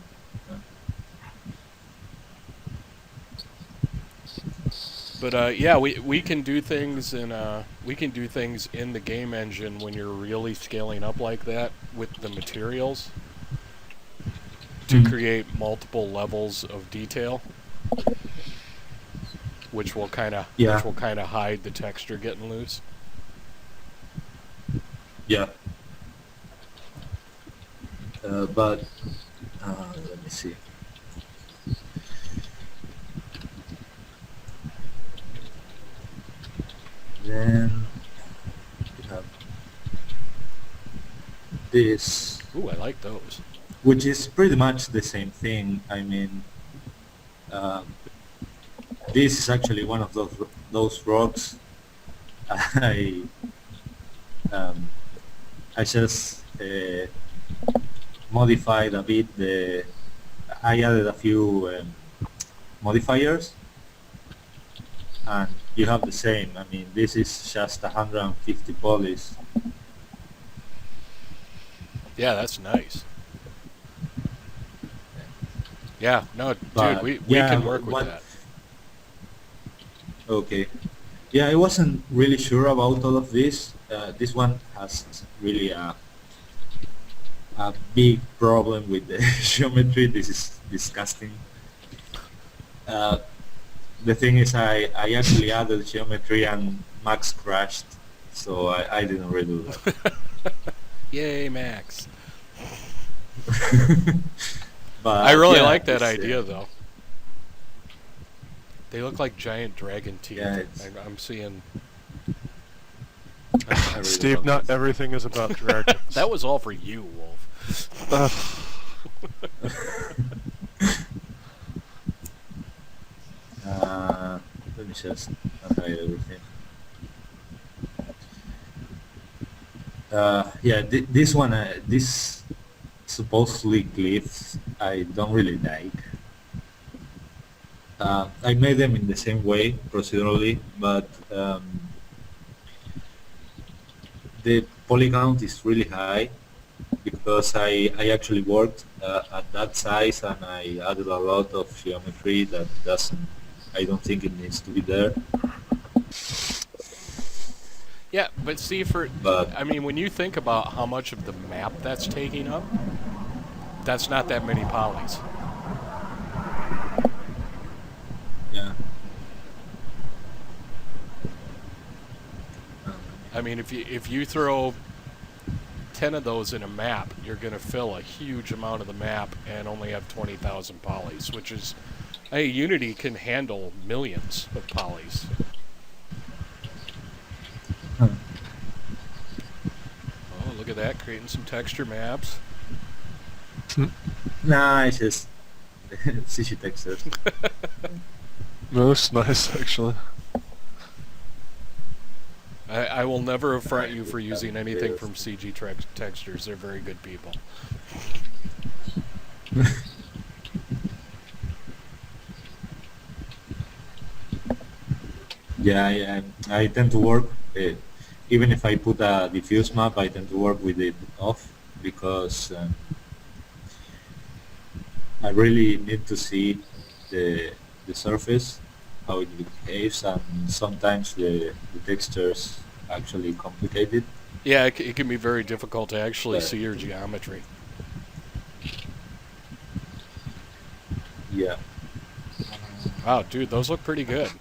But yeah, we can do things in the game engine when you're really scaling up like that with the materials to create multiple levels of detail, which will kind of hide the texture getting loose. Yeah. But let me see. Then we have this, Ooh, I like those. which is pretty much the same thing. I mean, this is actually one of those rocks. I I just modified a bit. I added a few modifiers, and you have the same. I mean, this is just 150 polys. Yeah, that's nice. Yeah, no, But, dude, we yeah, can work with that. Okay. Yeah, I wasn't really sure about all of this. This one has really a big problem with the geometry. This is disgusting. The thing is, I actually added geometry and Max crashed, so I didn't redo that. Yay, Max. But I really yeah, like that it's, idea, though. They look like giant dragon teeth. Yeah, I'm seeing... I really Steve, love not this. everything is about dragons. That was all for you, Wolf. Let me just hide everything. Yeah, this one, this supposedly glyphs, I don't really like. I made them in the same way procedurally, but the poly count is really high because I actually worked at that size and I added a lot of geometry that doesn't, I don't think it needs to be there. Yeah, but see, But I mean, when you think about how much of the map that's taking up, that's not that many polys. yeah, um, I mean, if you throw 10 of those in a map, you're going to fill a huge amount of the map and only have 20,000 polys, which is, hey, Unity can handle millions of polys. huh. Oh, look at that, creating some texture maps. Nah, it's just CG textures. No, it's nice actually. I will never affront you for using anything from CG Textures. They're very good people. Yeah, yeah, I tend to work, even if I put a diffuse map, I tend to work with it off because I really need to see the the surface, how it behaves, and sometimes the textures actually complicate it. Yeah, it can be very difficult to actually But see your geometry. yeah, Wow, dude, those look pretty good.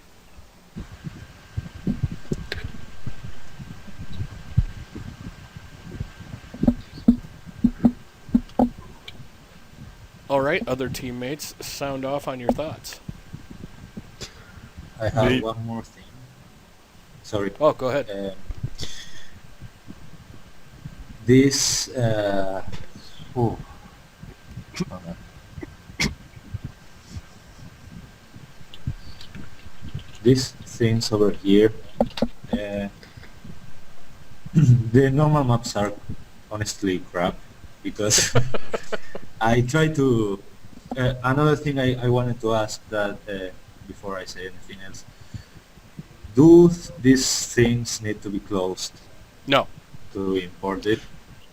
All right, other teammates, sound off on your thoughts. I have Me- one more thing. Sorry. Oh, go ahead. This oh, hold on. These things over here, uh, the normal maps are honestly crap because I try to. Another thing I wanted to ask that before I say anything else, do these things need to be closed No, to import it?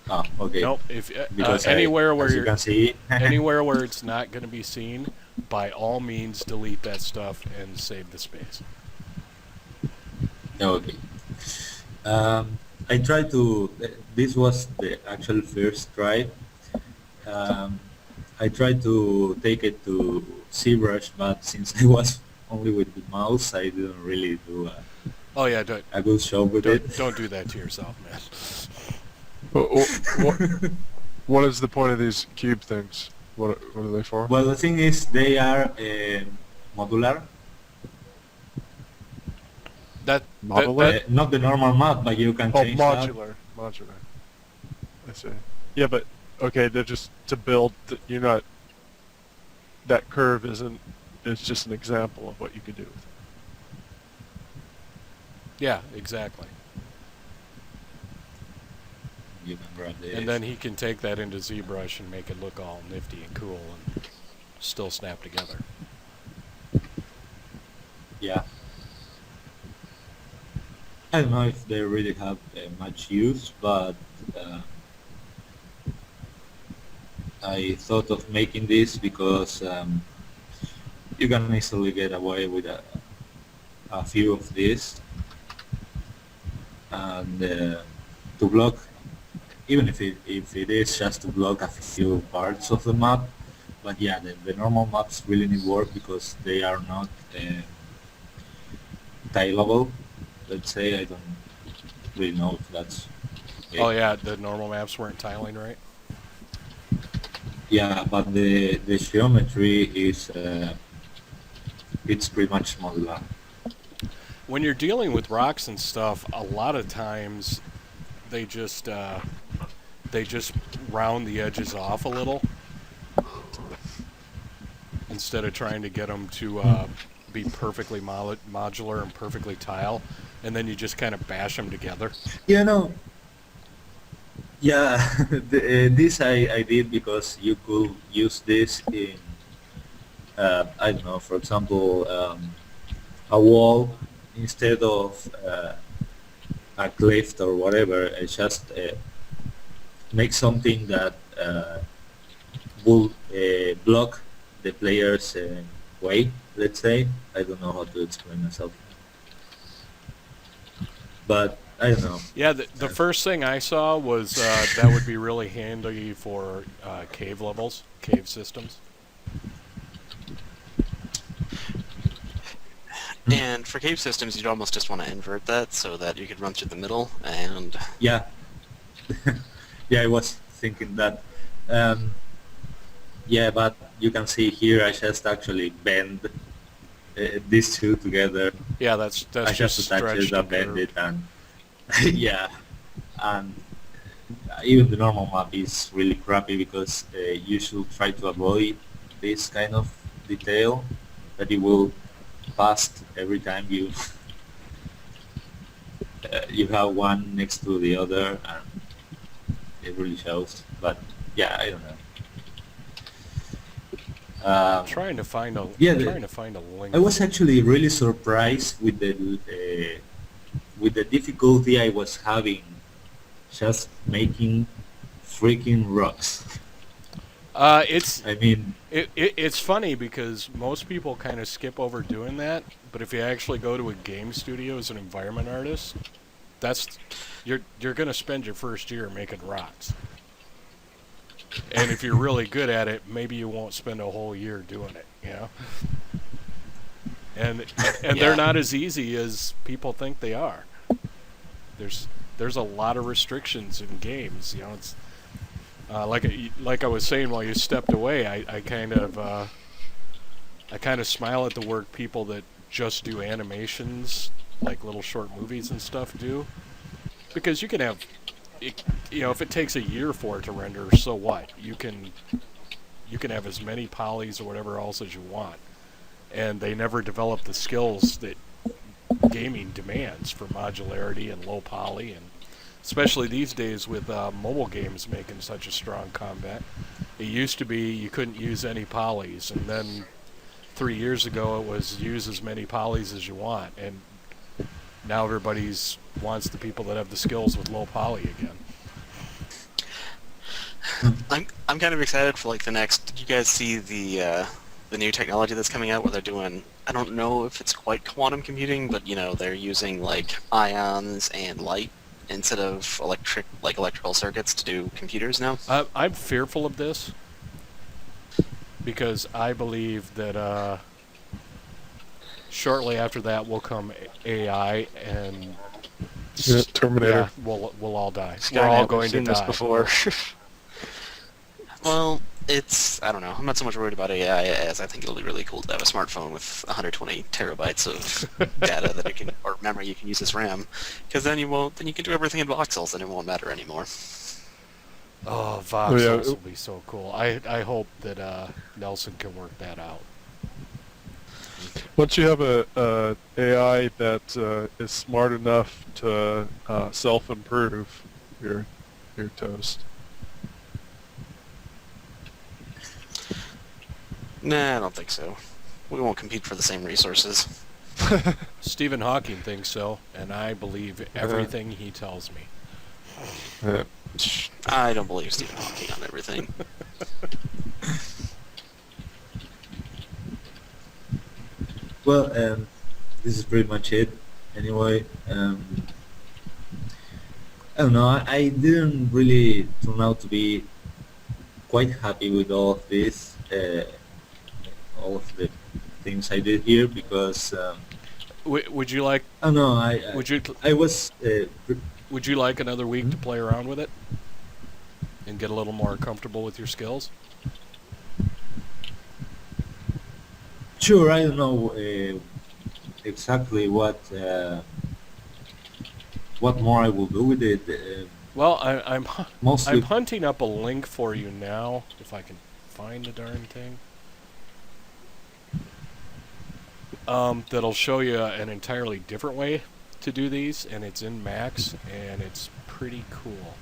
Ah, okay. no. If Because anywhere where as you you're can see, anywhere where it's not going to be seen, by all means, delete that stuff and save the space. okay. I tried to. This was the actual first try. Um, I tried to take it to ZBrush, but since I was only with the mouse, I didn't really do Oh yeah, a good job with it. don't do that to yourself, man. What is the point of these cube things? What are they for? Well, the thing is, they are modular. Modular? Not the normal map, but you can Oh, change that. modular. I see. Yeah, but okay, they're just to build. You're not. That curve isn't. It's just an example of what you could do with it. Yeah, exactly. You can grab this. And then he can take that into ZBrush and make it look all nifty and cool and still snap together. Yeah. I don't know if they really have much use, but I thought of making this because you can easily get away with a few of these, and to block, even if it is just to block a few parts of the map. But yeah, the normal maps really need work because they are not tileable. Let's say, I don't really know if that's okay. Oh yeah, the normal maps weren't tiling right. Yeah, but the geometry is it's pretty much modular. When you're dealing with rocks and stuff, a lot of times they just round the edges off a little instead of trying to get them to be perfectly modular and perfectly tile, and then you just kind of bash them together. You know, Yeah, this I did because you could use this in, I don't know, for example, a wall instead of a cliff or whatever. It's just make something that will block the player's way, let's say. I don't know how to explain myself, but I don't know. Yeah, the first thing I saw was that would be really handy for cave levels, cave systems. And for cave systems, you'd almost just want to invert that so that you could run through the middle, and Yeah, yeah, I was thinking that. Um, yeah, but you can see here I just actually bend these two together. Yeah, that's I just just attach it stretched and and bend it, curved. and yeah, and even the normal map is really crappy because you should try to avoid this kind of detail that you will pass every time you you have one next to the other, and it really shows. But yeah, I don't know. Trying to find a Yeah, trying to find a link. I was actually really surprised with the difficulty I was having just making freaking rocks. It's I mean, it's funny because most people kind of skip over doing that, but if you actually go to a game studio as an environment artist, that's you're going to spend your first year making rocks. And if you're really good at it, maybe you won't spend a whole year doing it, you know? And Yeah. they're not as easy as people think they are. There's a lot of restrictions in games, you know. It's like I was saying while you stepped away, I kind of smile at the work people that just do animations, like little short movies and stuff do, because you can have, you know, if it takes a year for it to render, so what? You can have as many polys or whatever else as you want, and they never develop the skills that gaming demands for modularity and low poly, and especially these days with mobile games making such a strong combat. It used to be you couldn't use any polys, and then 3 years ago it was use as many polys as you want, and now everybody's wants the people that have the skills with low poly again. I'm kind of excited for like the next. Did you guys see the new technology that's coming out where they're doing? I don't know if it's quite quantum computing, but you know they're using like ions and light instead of electrical circuits to do computers now. I'm fearful of this because I believe that shortly after that will come AI and Yeah, Terminator. yeah, we'll all die. Skynet, We're all we've going to seen this die. before. Well, I don't know. I'm not so much worried about AI as I think it'll be really cool to have a smartphone with 120 terabytes of data that it can, or memory you can use as RAM, because then you can do everything in voxels and it won't matter anymore. Oh, yeah. voxels will be so cool. I hope that Nelson can work that out. Once you have a AI that is smart enough to self-improve, you're toast. Nah, I don't think so. We won't compete for the same resources. Stephen Hawking thinks so, and I believe everything he tells me. Yeah. I don't believe Stephen Hawking on everything. well, this is pretty much it. Anyway, I don't know. I didn't really turn out to be quite happy with all of this, all of the things I did here because Would you like I don't know. would you I was would you like another week to play around with it and get a little more comfortable with your skills? sure. I don't know exactly what more I will do with it. Well, I'm Mostly, hunting up a link for you now, if I can find the darn thing. That'll show you an entirely different way to do these, and it's in Max, and it's pretty cool.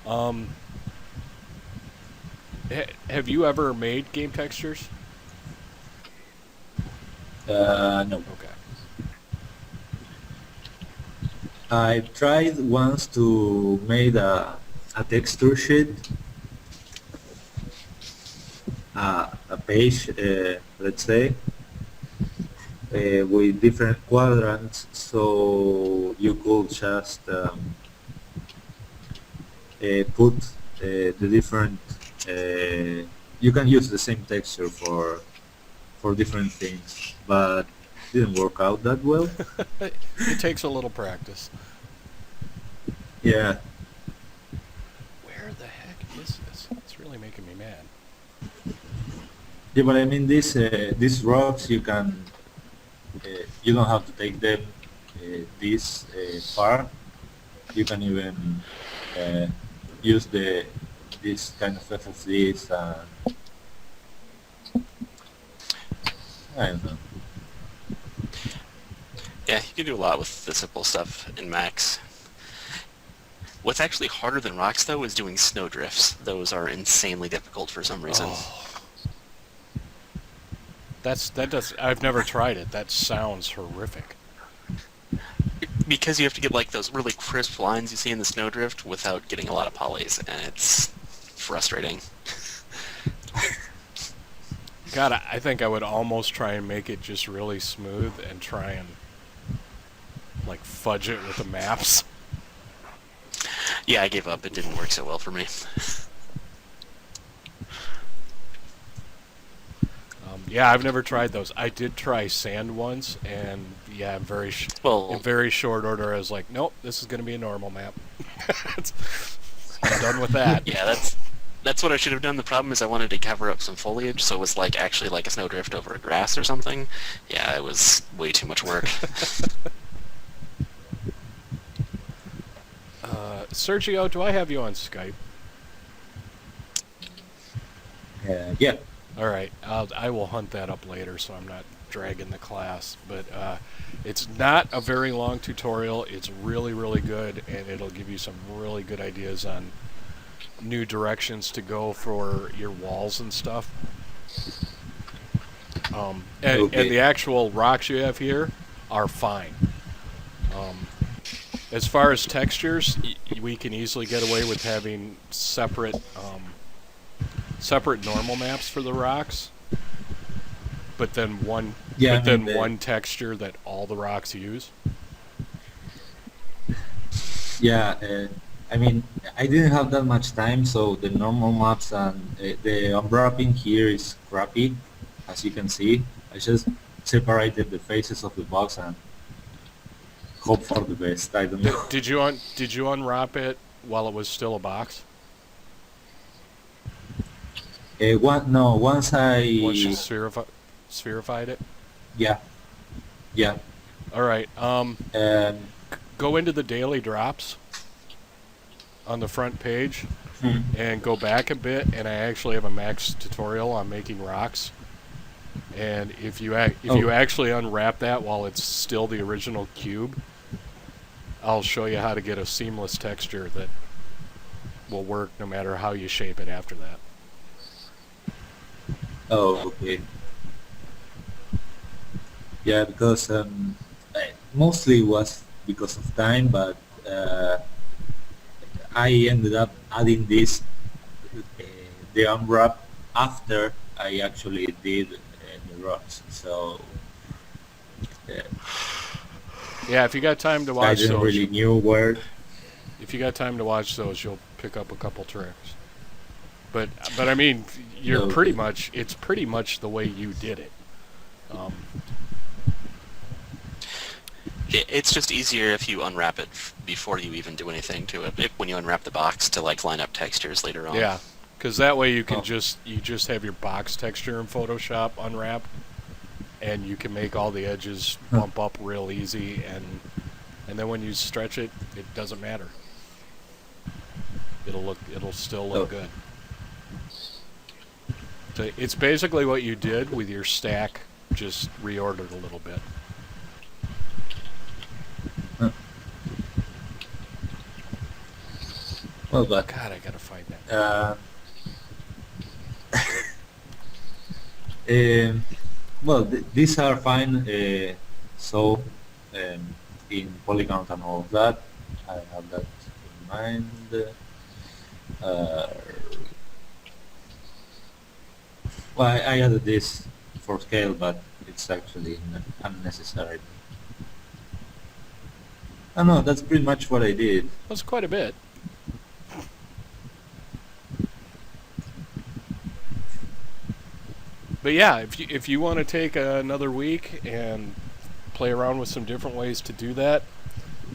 Um, have you ever made game textures? No. Okay. I tried once to make a texture sheet, a page, let's say, with different quadrants, so you could just put the different. You can use the same texture for different things, but didn't work out that well. It takes a little practice. Yeah, Where the heck is this? It's really making me mad. yeah, but I mean these rocks you don't have to take them this far. You can even uh, use this kind of FFDs and I don't know. Yeah, you can do a lot with the simple stuff in Max. What's actually harder than rocks, though, is doing snowdrifts. Those are insanely difficult for some reason. Oh. I've never tried it. That sounds horrific. Because you have to get like those really crisp lines you see in the snowdrift without getting a lot of polys, and it's frustrating. God, I think I would almost try and make it just really smooth and try and like fudge it with the maps. Yeah, I gave up. It didn't work so well for me. Yeah, I've never tried those. I did try sand once, and yeah, in very short order, I was like, nope, this is going to be a normal map. I'm done with that. Yeah, that's what I should have done. The problem is I wanted to cover up some foliage, so it was like actually like a snowdrift over a grass or something. Yeah, it was way too much work. Sergio, do I have you on Skype? Yeah. All right, I will hunt that up later, so I'm not dragging the class. But it's not a very long tutorial. It's really, really good, and it'll give you some really good ideas on new directions to go for your walls and stuff. And the actual rocks you have here are fine. As far as textures, we can easily get away with having separate normal maps for the rocks, but then one texture that all the rocks use. Yeah, I mean, I didn't have that much time, so the normal maps and the unwrapping here is crappy, as you can see. I just separated the faces of the box and hope for the best. I don't know. Did you unwrap it while it was still a box? Once Once you spherified it? Yeah. All right. Um, Go into the daily drops on the front page and go back a bit, and I actually have a Max tutorial on making rocks. And if you actually unwrap that while it's still the original cube, I'll show you how to get a seamless texture that will work no matter how you shape it after that. Oh, okay. Yeah, because mostly it was because of time, but I ended up adding this the unwrap after I actually did the rocks. So Yeah, if you got time to I watch didn't those, really knew where. if you got time to watch those, you'll pick up a couple tricks. But I mean, you're Okay. it's pretty much the way you did it. It's just easier if you unwrap it before you even do anything to it. When you unwrap the box to like line up textures later on. Yeah, because that way you can Oh. just have your box texture in Photoshop unwrapped, and you can make all the edges bump up real easy, and then when you stretch it, it doesn't matter. It'll still look good. So it's basically what you did with your stack, just reordered a little bit. Well, but God, I gotta find that. um, well, these are fine. So in Polygon and all of that, I have that in mind. Uh, well, I added this for scale, but it's actually unnecessary. I know that's pretty much what I did. That's quite a bit. But yeah, if you want to take another week and play around with some different ways to do that,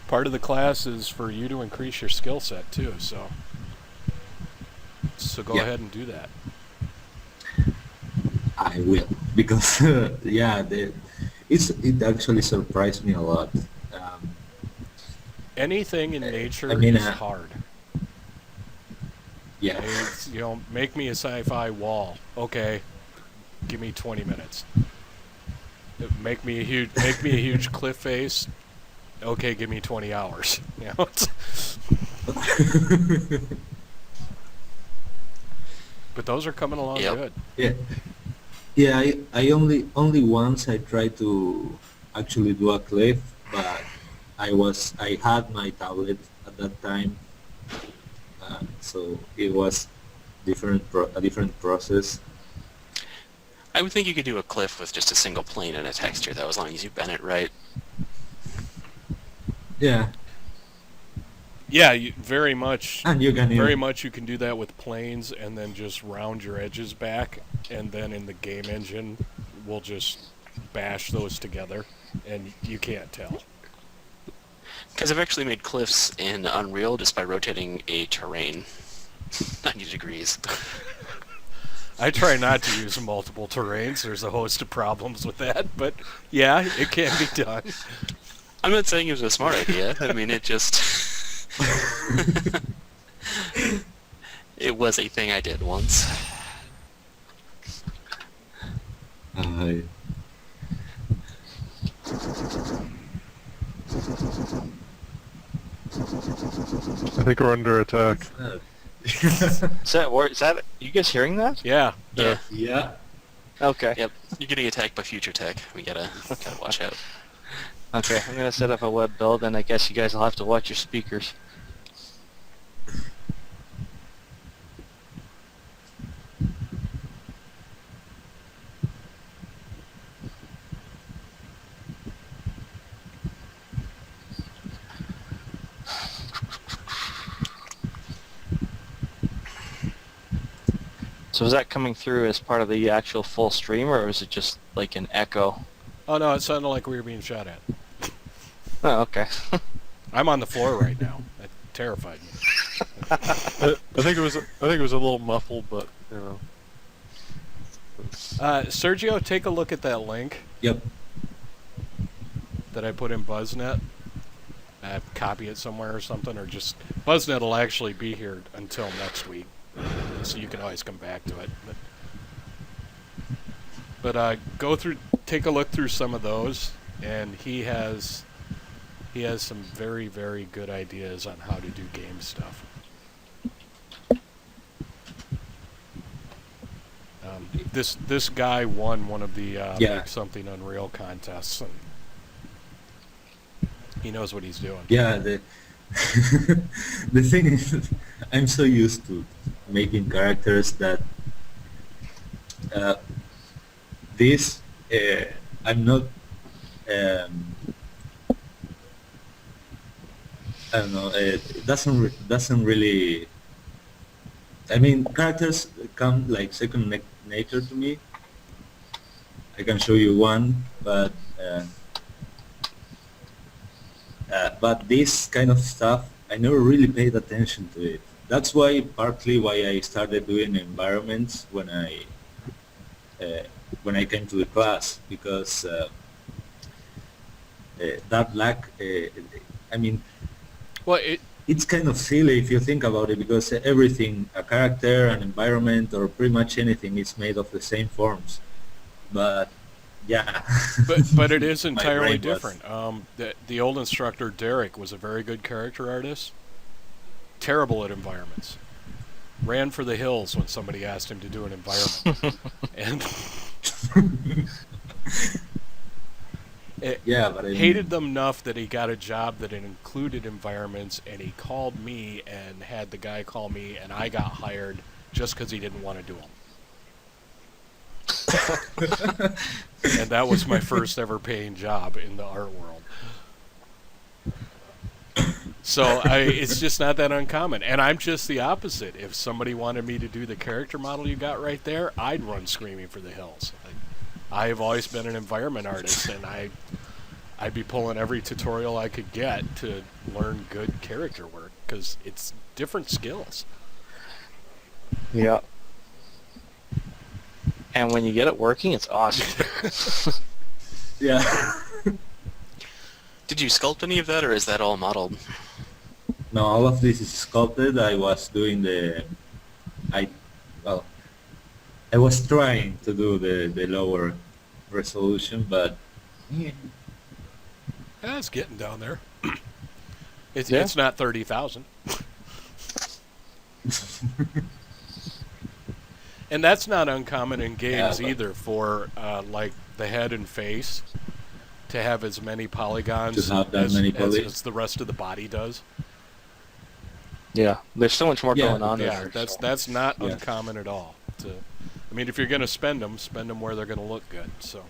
part of the class is for you to increase your skill set too. So go Yeah. ahead and do that. I will because yeah, it actually surprised me a lot. Anything in nature I mean, is hard. yeah. It's, make me a sci-fi wall. Okay, give me 20 minutes. Make me a huge cliff face. Okay, give me 20 hours. But those are coming along good. Yeah, yeah. I only once I tried to actually do a cliff, but I had my tablet at that time, so it was a different process. I would think you could do a cliff with just a single plane and a texture, though, as long as you bend it right. Yeah, Yeah, very much. and you can Very much you can do that with planes and then just round your edges back, and then in the game engine we'll just bash those together and you can't tell. Because I've actually made cliffs in Unreal just by rotating a terrain 90 degrees. I try not to use multiple terrains. There's a host of problems with that, but yeah, it can be done. I'm not saying it was a smart idea. I mean, it just... it was a thing I did once. I think we're under attack. Is that you guys hearing that? Yeah. Yeah. Yeah. Okay. Yep. You're getting attacked by future tech. We gotta watch out. Okay, I'm gonna set up a web build, and I guess you guys will have to watch your speakers. So is that coming through as part of the actual full stream, or is it just like an echo? Oh no, it sounded like we were being shot at. Oh, okay. I'm on the floor right now. That terrified me. I think it was a little muffled, but Sergio, take a look at that link Yep. that I put in BuzzNet. Copy it somewhere or something, or just BuzzNet will actually be here until next week, so you can always come back to it. But take a look through some of those, and he has some very, very good ideas on how to do game stuff. This guy won one of the Make Something Unreal contests, and he knows what he's doing. Yeah, the thing is, I'm so used to making characters that this I'm not. I don't know. It doesn't really. I mean, characters come like second nature to me. I can show you one, but this kind of stuff, I never really paid attention to it. That's partly why I started doing environments when I came to the class, because that lack. I mean, Well, it's kind of silly if you think about it, because everything, a character, an environment, or pretty much anything is made of the same forms. But yeah. but it is entirely brain was- different. The old instructor Derek was a very good character artist, terrible at environments. Ran for the hills when somebody asked him to do an environment. And Yeah, but I mean, hated them enough that he got a job that included environments, and he called me and had the guy call me, and I got hired just because he didn't want to do them. And that was my first ever paying job in the art world. So it's just not that uncommon. And I'm just the opposite. If somebody wanted me to do the character model you got right there, I'd run screaming for the hills. I've always been an environment artist, and I'd be pulling every tutorial I could get to learn good character work, because it's different skills. Yeah. And when you get it working, it's awesome. yeah. Did you sculpt any of that, or is that all modeled? No, all of this is sculpted. I was doing I was trying to do the lower resolution, but Yeah, it's getting down there. It's Yeah. it's not 30,000. And that's not uncommon in games Yeah, but- either, for like the head and face to have as many polygons To have that many as the rest of the body does. Yeah, there's so much more Yeah, going on Yeah, there. that's not Yeah. uncommon at all. I mean, if you're going to spend them where they're going to look good. So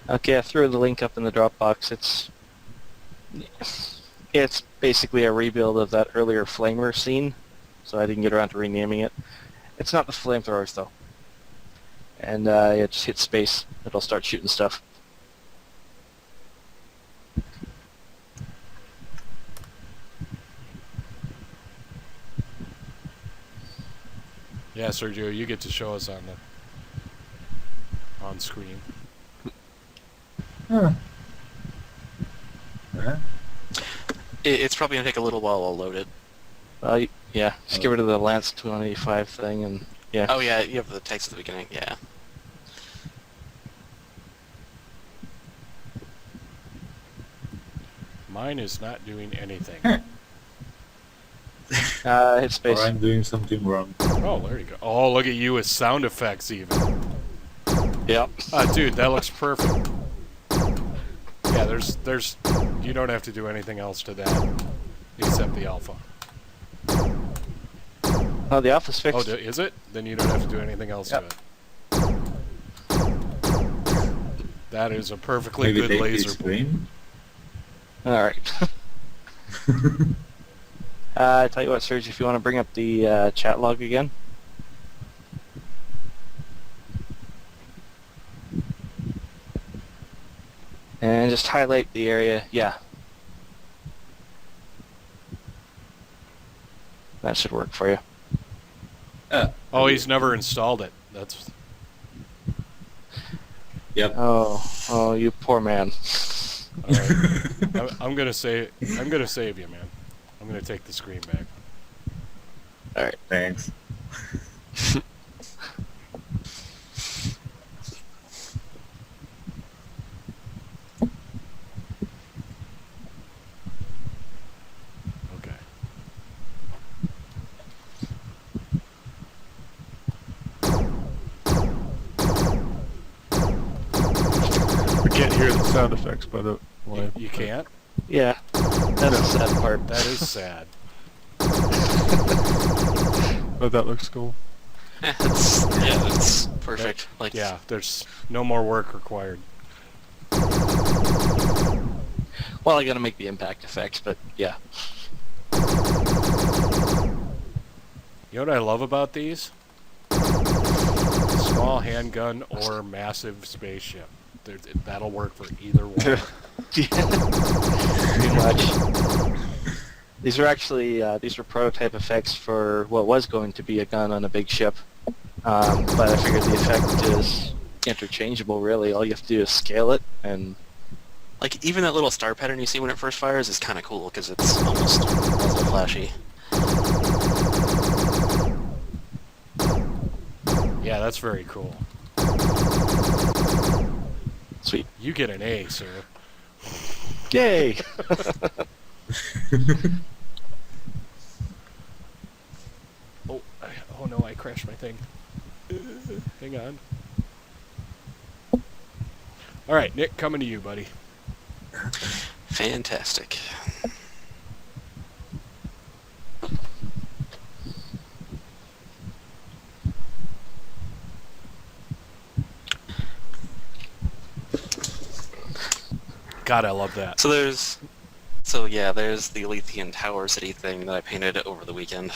Okay, I threw the link up in the Dropbox. It's basically a rebuild of that earlier flamer scene, so I didn't get around to renaming it. It's not the flamethrowers though. And yeah, just hit space. It'll start shooting stuff. yeah, Sergio, you get to show us on screen. huh. Huh? It's probably gonna take a little while. I'll load it. Yeah, just get rid of the Lance 285 thing, and yeah. Oh yeah, you have the text at the beginning. Yeah. Mine is not doing anything. Hit Or space. I'm doing something wrong. Oh, there you go. Oh, look at you with sound effects even. Yep. Dude, that looks perfect. Yeah, there's you don't have to do anything else to that except the alpha. Oh, the alpha's fixed. Oh, is it? Then you don't have to do anything else Yep. to it. That is a perfectly Maybe good take laser this pool. screen. Alright. I tell you what, Serge, if you want to bring up the chat log again. And just highlight the area, yeah. That should work for you. Oh, he's never installed it. That's Yep. Oh, you poor man. all right. I'm gonna save you, man. I'm gonna take the screen back. Alright. Thanks. Okay. We can't hear the sound effects, by the way. You can't? Yeah, that's the sad part. That is sad. But that looks cool. It's perfect. Like Yeah, there's no more work required. Well, I gotta make the impact effects, but yeah. You know what I love about these? Small handgun or massive spaceship. That'll work for either one. Pretty much. These are actually these were prototype effects for what was going to be a gun on a big ship, but I figured the effect is interchangeable. Really, all you have to do is scale it, and even that little star pattern you see when it first fires is kind of cool because it's almost also flashy. Yeah, that's very cool. sweet. You get an A, sir. Yay! crashed my thing. Hang on. All right, Nick, coming to you, buddy. Fantastic. God, I love that. There's the Elysian Tower City thing that I painted over the weekend.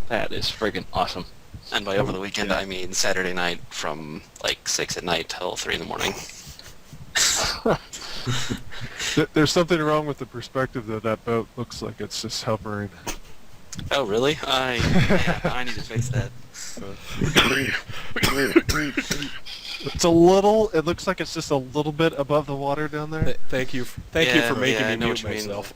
That is friggin' awesome. And by over the weekend, I mean Saturday night from like 6 at night till 3 in the morning. There's something wrong with the perspective, though. That boat looks like it's just hovering. Oh, really? I need to fix that. It's a little. It looks like it's just a little bit above the water down there. Thank you for making I me know mute what you mean. myself.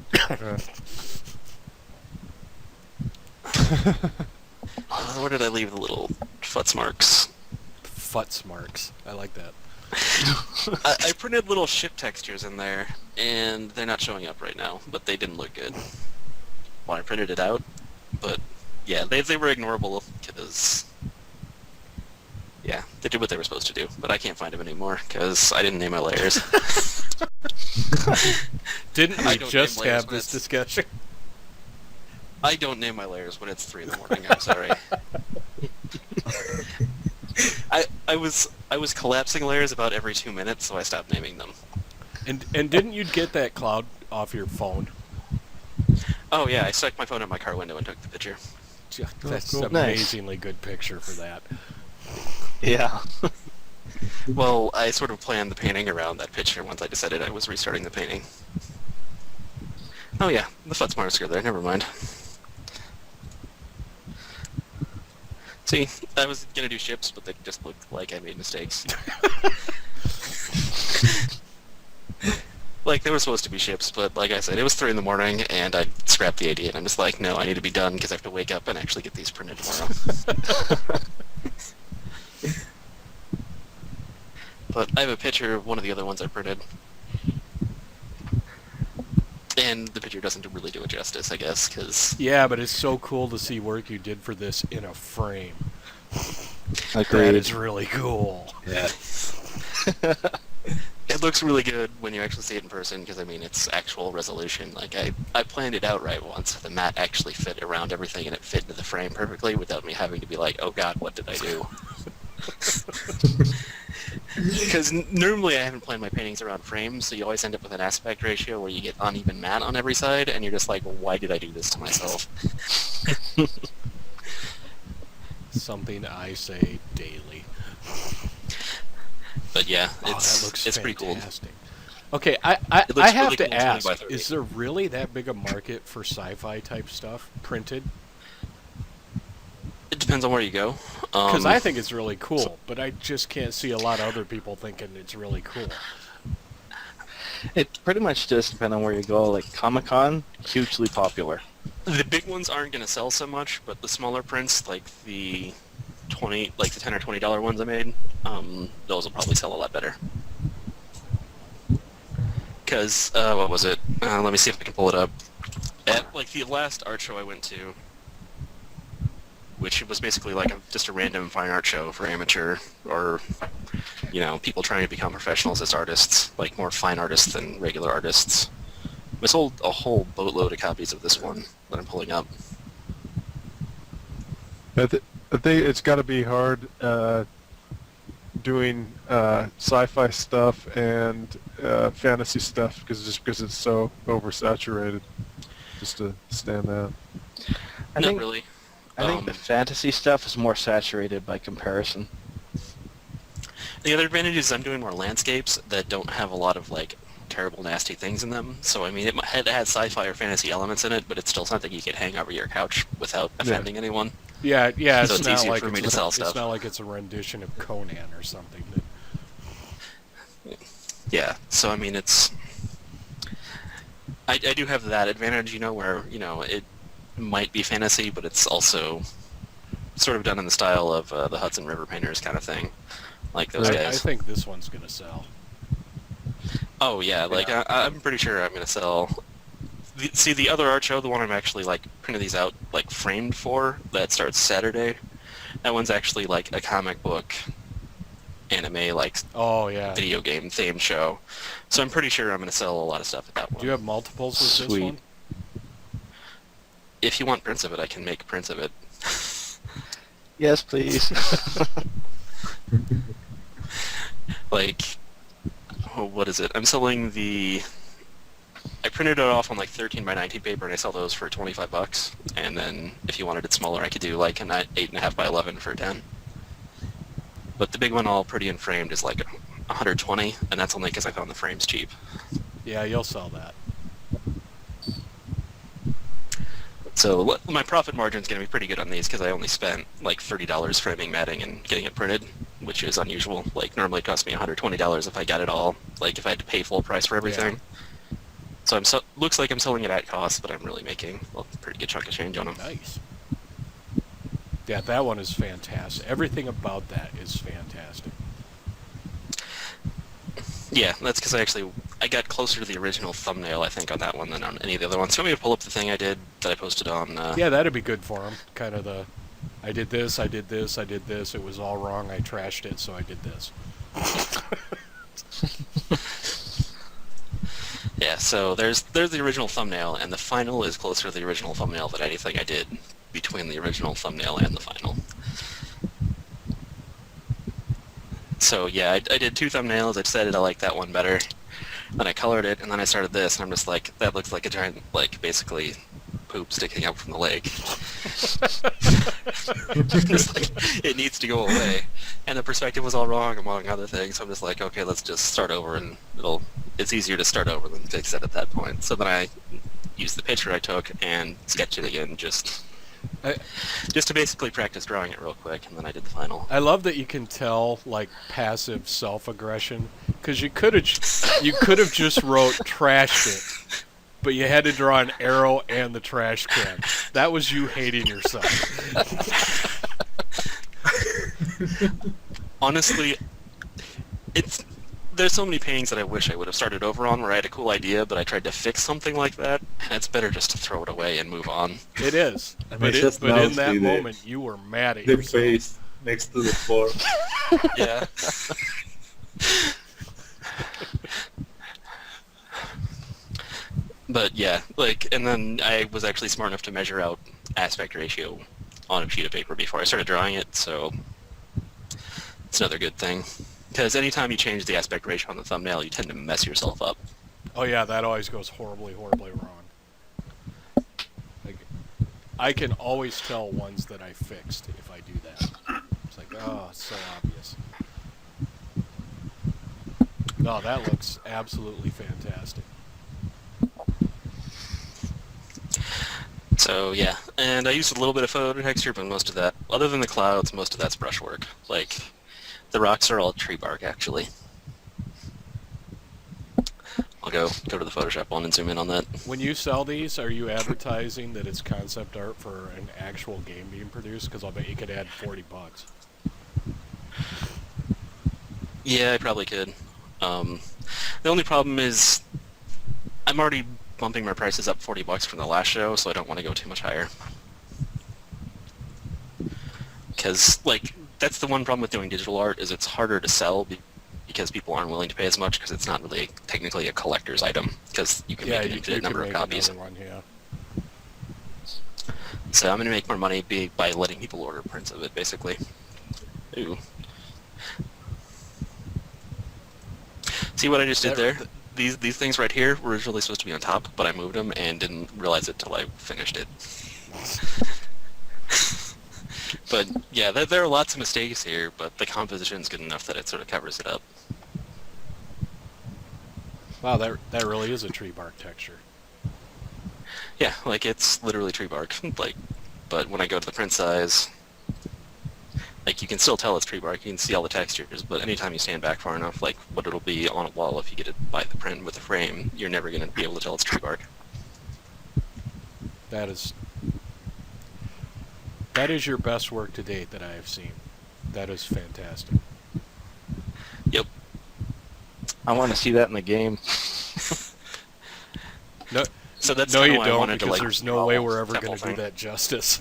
Where did I leave the little futz marks? Futz marks. I like that. I printed little ship textures in there, and they're not showing up right now, but they didn't look good. Well, I printed it out, but yeah, they were ignorable because, yeah, they did what they were supposed to do, but I can't find them anymore because I didn't name my layers. Didn't I we don't just name layers have when this it's- discussion? I don't name my layers when it's 3 in the morning, I'm sorry. I was collapsing layers about every 2 minutes, so I stopped naming them. And didn't you get that cloud off your phone? Oh yeah, I stuck my phone in my car window and took the picture. That's cool. an Nice. amazingly good picture for that. Yeah. Well, I sort of planned the painting around that picture once I decided I was restarting the painting. Oh yeah, the futz marks are there, never mind. See, I was gonna do ships, but they just looked like I made mistakes. Like, they were supposed to be ships, but like I said, it was 3 in the morning, and I scrapped the idea, and I'm just like, no, I need to be done, because I have to wake up and actually get these printed tomorrow. But I have a picture of one of the other ones I printed. And the picture doesn't really do it justice, I guess, because... Yeah, but it's so cool to see work you did for this in a frame. That Agreed. is really cool. Yeah. It looks really good when you actually see it in person, because, I mean, it's actual resolution. Like, I planned it out right once. The mat actually fit around everything, and it fit into the frame perfectly without me having to be like, oh god, what did I do? Because normally I haven't planned my paintings around frames, so you always end up with an aspect ratio where you get uneven mat on every side, and you're just like, well, why did I do this to myself? Something I say daily. But yeah, Oh, that looks it's pretty cool. fantastic. Okay, It I looks have really to cool, 20 ask, by 30. is there really that big a market for sci-fi type stuff printed? It depends on where you go. Because I think it's really cool, but I just can't see a lot of other people thinking it's really cool. It pretty much just depends on where you go. Like Comic-Con, hugely popular. The big ones aren't going to sell so much, but the smaller prints, like the $10 or $20 ones I made, those will probably sell a lot better. Because what was it? Let me see if I can pull it up. At like the last art show I went to, which was basically like just a random fine art show for amateur or people trying to become professionals as artists, like more fine artists than regular artists. We sold a whole boatload of copies of this one that I'm pulling up. I think it's got to be hard doing sci-fi stuff and fantasy stuff because it's so oversaturated. Just to stand out. I Not think really. I think the fantasy stuff is more saturated by comparison. The other advantage is I'm doing more landscapes that don't have a lot of like terrible, nasty things in them. So I mean, it has sci-fi or fantasy elements in it, but it's still something you could hang over your couch without offending anyone. Yeah, So it's it's not easier like for me to sell stuff. It's not like it's a rendition of Conan or something. Yeah. So I mean, I do have that advantage, where it might be fantasy, but it's also sort of done in the style of the Hudson River Painters kind of thing, like those I guys. think this one's gonna sell. Oh yeah, like Yeah. I'm pretty sure I'm gonna sell. The other art show, the one I'm actually like printed these out like framed for, that starts Saturday. That one's actually like a comic book, anime, like Oh yeah. video game themed show. So I'm pretty sure I'm going to sell a lot of stuff at that one. Do you have multiples with this Sweet. one? If you want prints of it, I can make prints of it. Yes, please. Like, oh, what is it? I'm selling I printed it off on like 13 by 19 paper, and I sell those for $25. And then if you wanted it smaller, I could do like an 8.5 by 11 for 10. But the big one, all pretty and framed, is like 120, and that's only because I found the frames cheap. Yeah, you'll sell that. So my profit margin is going to be pretty good on these because I only spent like $30 framing, matting, and getting it printed, which is unusual. Like normally it cost me $120 if I got it all. Like if I had to pay full price for everything. So looks like I'm selling it at cost, but I'm really making a pretty good chunk of change on them. Nice. Yeah, that one is fantastic. Everything about that is fantastic. Yeah, that's because I got closer to the original thumbnail, I think, on that one than on any of the other ones. So you want me to pull up the thing I did that I posted on... Yeah, that'd be good for him. Kind of I did this, I did this, I did this, it was all wrong, I trashed it, so I did this. Yeah, so there's the original thumbnail, and the final is closer to the original thumbnail than anything I did between the original thumbnail and the final. So yeah, I did 2 thumbnails. I decided I liked that one better. Then I colored it, and then I started this, and I'm just like, that looks like a giant, like, basically poop sticking out from the leg. Just like, it needs to go away. And the perspective was all wrong, among other things. So I'm just like, okay, let's just start over, and it's easier to start over than fix it at that point. So then I used the picture I took and sketched it again, just to basically practice drawing it real quick, and then I did the final. I love that you can tell like passive self-aggression because you could have just wrote trashed it, but you had to draw an arrow and the trash can. That was you hating yourself. Honestly, there's so many paintings that I wish I would have started over on where I had a cool idea, but I tried to fix something like that, and it's better just to throw it away and move on. It is. And But, I just but now in that see moment, you were mad at the yourself. face next to the form. Yeah. But yeah, and then I was actually smart enough to measure out aspect ratio on a sheet of paper before I started drawing it, so it's another good thing. Because anytime you change the aspect ratio on the thumbnail, you tend to mess yourself up. Oh yeah, that always goes horribly, horribly wrong. Like, I can always tell ones that I fixed if I do that. It's like, oh, it's so obvious. No, that looks absolutely fantastic. So yeah, and I used a little bit of photo texture, but most of that, other than the clouds, most of that's brushwork. Like, the rocks are all tree bark, actually. I'll go to the Photoshop one and zoom in on that. When you sell these, are you advertising that it's concept art for an actual game being produced? Because I'll bet you could add $40. Yeah, I probably could. The only problem is I'm already bumping my prices up $40 from the last show, so I don't want to go too much higher. Because, that's the one problem with doing digital art, is it's harder to sell because people aren't willing to pay as much because it's not really technically a collector's item, because you can make an infinite number of copies. One, yeah. So I'm going to make more money by letting people order prints of it, basically. Ooh. See what I just did there? These things right here were originally supposed to be on top, but I moved them and didn't realize it till I finished it. But yeah, there are lots of mistakes here, but the composition's good enough that it sort of covers it up. Wow, that really is a tree bark texture. Yeah, it's literally tree bark. But when I go to the print size, you can still tell it's tree bark. You can see all the textures, but anytime you stand back far enough, what it'll be on a wall if you get it by the print with the frame, you're never going to be able to tell it's tree bark. That is your best work to date that I have seen. That is fantastic. Yep. I want to see that in the game. No, So that's no, kinda you why I don't, wanted because to, there's no way we're ever sample going to do thing. that justice.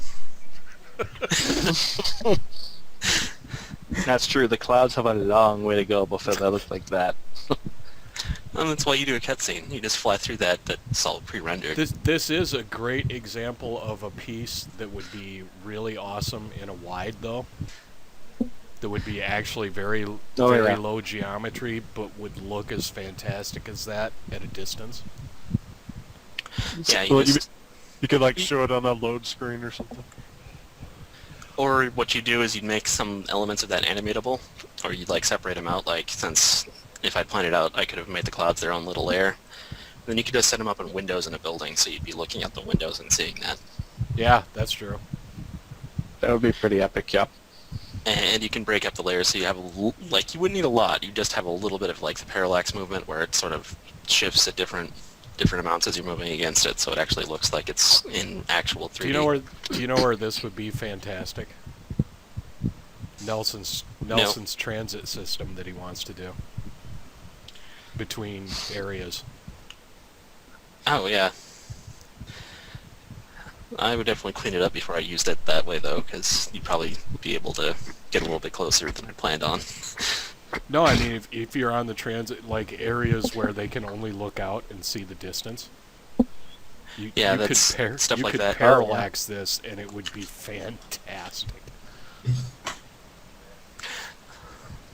That's true. The clouds have a long way to go before they look like that. And that's why you do a cutscene. You just fly through that's all pre-rendered. This is a great example of a piece that would be really awesome in a wide, though. That would be actually very yeah. low geometry, but would look as fantastic as that at a distance. Yeah, Well, you could like show it on a load screen or something. or what you do is you'd make some elements of that animatable, or you'd like separate them out. Like, since if I pointed out, I could have made the clouds their own little layer. Then you could just set them up in windows in a building, so you'd be looking at the windows and seeing that. Yeah, that's true. That would be pretty epic, yeah. And you can break up the layers, so you have like you wouldn't need a lot. You just have a little bit of like the parallax movement, where it sort of shifts at different amounts as you're moving against it, so it actually looks like it's in actual 3D. Do you know where this would be fantastic? Nelson's transit system that he wants to do between areas. Oh yeah. I would definitely clean it up before I used it that way, though, because you'd probably be able to get a little bit closer than I planned on. No, I mean if you're on the transit, like areas where they can only look out and see the distance. You that's stuff like that. Parallax this, and it would be fantastic.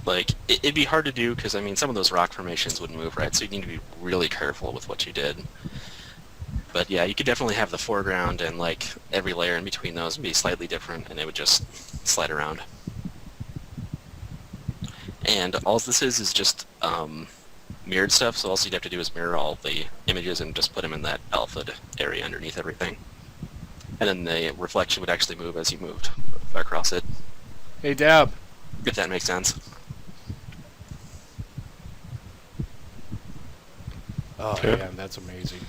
Like, it'd be hard to do, because, I mean, some of those rock formations wouldn't move right, so you need to be really careful with what you did. But yeah, you could definitely have the foreground and, like, every layer in between those be slightly different, and it would just slide around. And all this is just mirrored stuff, so all you'd have to do is mirror all the images and just put them in that alpha area underneath everything. And then the reflection would actually move as you moved across it, Hey, Dab. if that makes sense. Oh, Okay. man, that's amazing.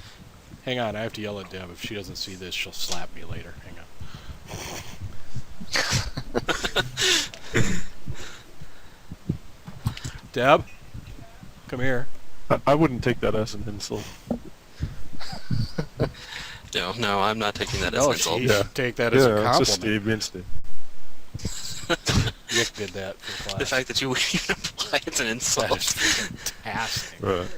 Hang on, I have to yell at Deb. If she doesn't see this, she'll slap me later. Hang on. Deb? Come here. I wouldn't take that as an insult. No, I'm not taking that as No, an insult. she should take that as a it's just compliment. Steve Winston. Nick did that for class. The fact that you even apply it's an That insult. is fantastic. Right.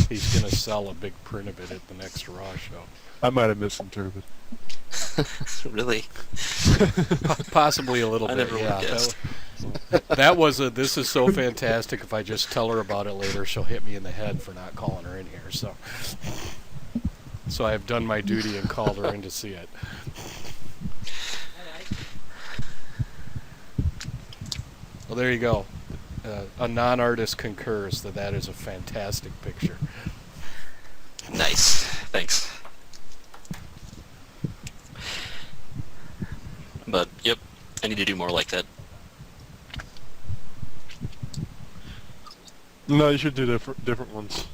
He's going to sell a big print of it at the next Raw show. I might have misinterpreted. Really? Possibly a little I bit, never would yeah. have guessed. That was this is so fantastic. If I just tell her about it later, she'll hit me in the head for not calling her in here. So I have done my duty and called her in to see it. Well, there you go. A non-artist concurs that is a fantastic picture. Nice. Thanks. But, yep, I need to do more like that. No, you should do different ones.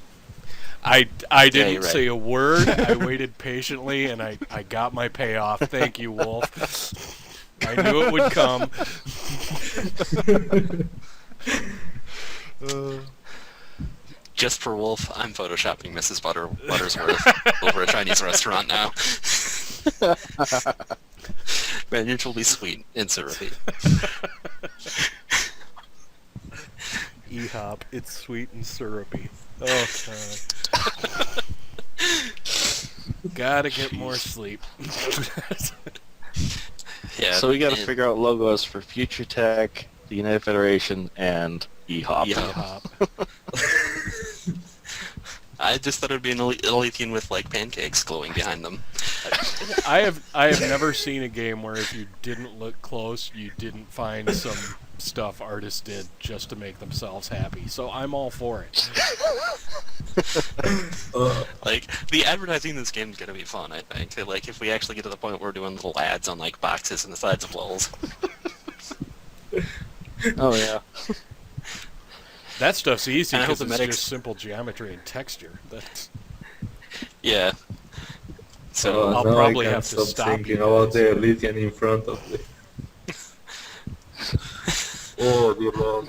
I didn't you're right. say a word. I waited patiently, and I got my payoff. Thank you, Wolf. I knew it would come. Just for Wolf, I'm photoshopping Mrs. Buttersworth over a Chinese restaurant now. Unusually sweet and syrupy. E-hop, it's sweet and syrupy. Oh, God. Gotta get more sleep. Yeah. So we got to and- figure out logos for Future Tech, the United Federation, and EHOP. Yeah. E-hop. I just thought it would be an Elysian with like pancakes glowing behind them. I have never seen a game where if you didn't look close, you didn't find some stuff artists did just to make themselves happy. So I'm all for it. Like, the advertising in this game is gonna be fun, I think. Like, if we actually get to the point where we're doing little ads on like boxes and the sides of levels. Oh yeah. That stuff's easy And I hope because the it's medics- just simple geometry and texture. That's Yeah. So I'll now probably I have can to stop stop thinking you about guys. the Elysian in front of me. Oh, dear Lord.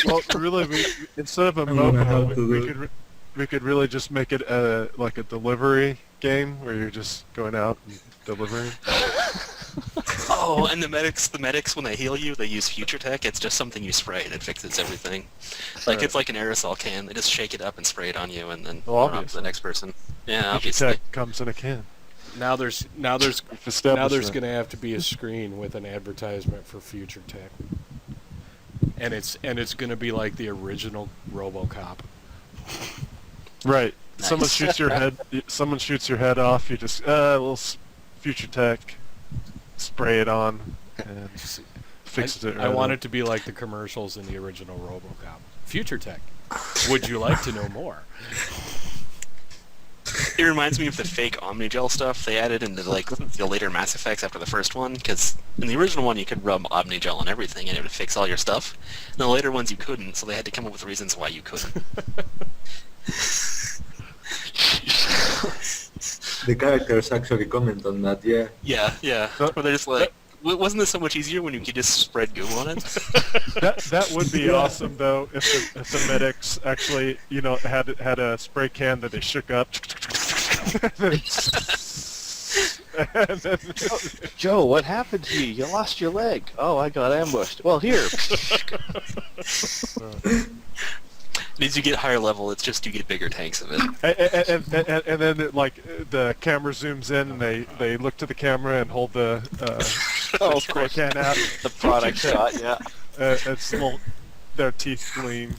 Well, really, instead of a I'm gonna have MMO, to we do- could we could really just make it like a delivery game where you're just going out and delivering? Oh, and the medics when they heal you, they use future tech. It's just something you spray and it fixes everything. Like it's like an aerosol can. They just shake it up and spray it on you, and then Well, run on to the obviously. next person. Yeah, Future obviously. tech comes in a can. Now there's We've established that. going to have to be a screen with an advertisement for Future Tech, and it's going to be like the original RoboCop. Right. Nice. Someone shoots your head off. You just future tech, spray it on, and fixes it. I right want up. it to be like the commercials in the original RoboCop. Future Tech. Would you like to know more? It reminds me of the fake Omnigel stuff they added into like the later Mass Effects after the first one, because in the original one you could rub Omnigel on everything and it would fix all your stuff. In the later ones you couldn't, so they had to come up with reasons why you couldn't. The characters actually comment on that, yeah. Yeah. Where they're just like, wasn't this so much easier when you could just spread goo on it? That would be awesome though if the medics actually had a spray can that they shook up. And then, Joe, what happened to you? You lost your leg. Oh, I got ambushed. Well, here. As you get higher level, it's just you get bigger tanks of it. and then the camera zooms in and they look to the camera and hold the Oh, of spray course. can out. The product shot, yeah. It's their teeth gleam.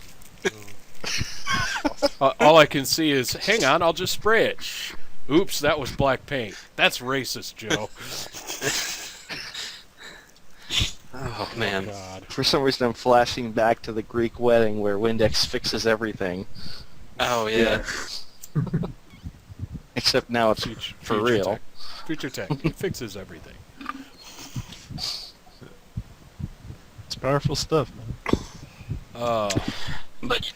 All I can see is, hang on, I'll just spray it. Shh. Oops, that was black paint. That's racist, Joe. Oh, man. God. For some reason, I'm flashing back to the Greek wedding where Windex fixes everything. Oh, yeah. Except now it's for Future real. Tech. Future Tech. It fixes everything. It's powerful stuff, man. But,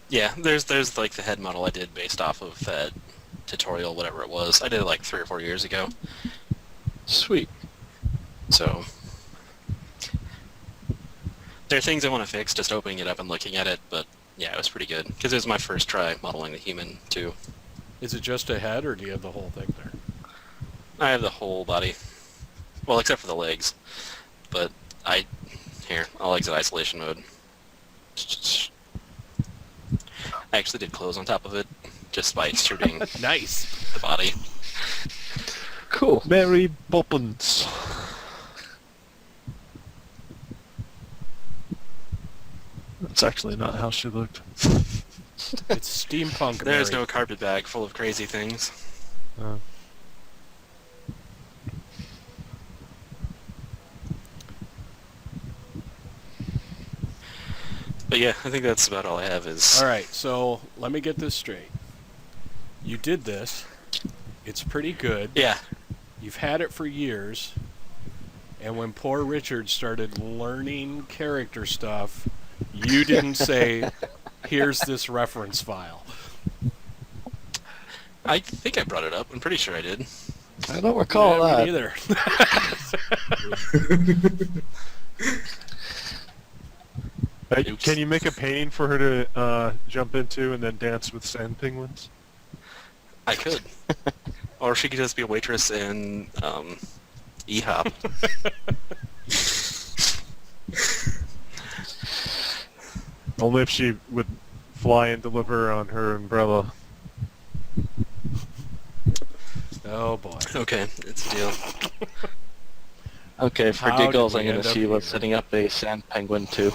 yeah, there's like the head model I did based off of that tutorial, whatever it was. I did it like 3 or 4 years ago. Sweet. So, there are things I want to fix just opening it up and looking at it, but yeah, it was pretty good. Because it was my first try modeling the human, too. Is it just a head, or do you have the whole thing there? I have the whole body. Well, except for the legs. But I'll exit isolation mode. I actually did clothes on top of it, just by extruding Nice. the body. Cool. Mary Poppins. That's actually not how she looked. It's steampunk. There's Mary. no carpet bag full of crazy things. But yeah, I think that's about all I have is... All right, so let me get this straight. You did this. It's pretty good. Yeah. You've had it for years. And when poor Richard started learning character stuff, you didn't say, here's this reference file. I think I brought it up. I'm pretty sure I did. I don't recall Yeah, that. me neither. Oops. Can you make a painting for her to jump into and then dance with sand penguins? I could. Or she could just be a waitress in E-Hop. Only if she would fly and deliver on her umbrella. Oh, boy. Okay, it's a deal. Okay, for How did giggles, we I'm going end to up see what's here? setting up a sand penguin too.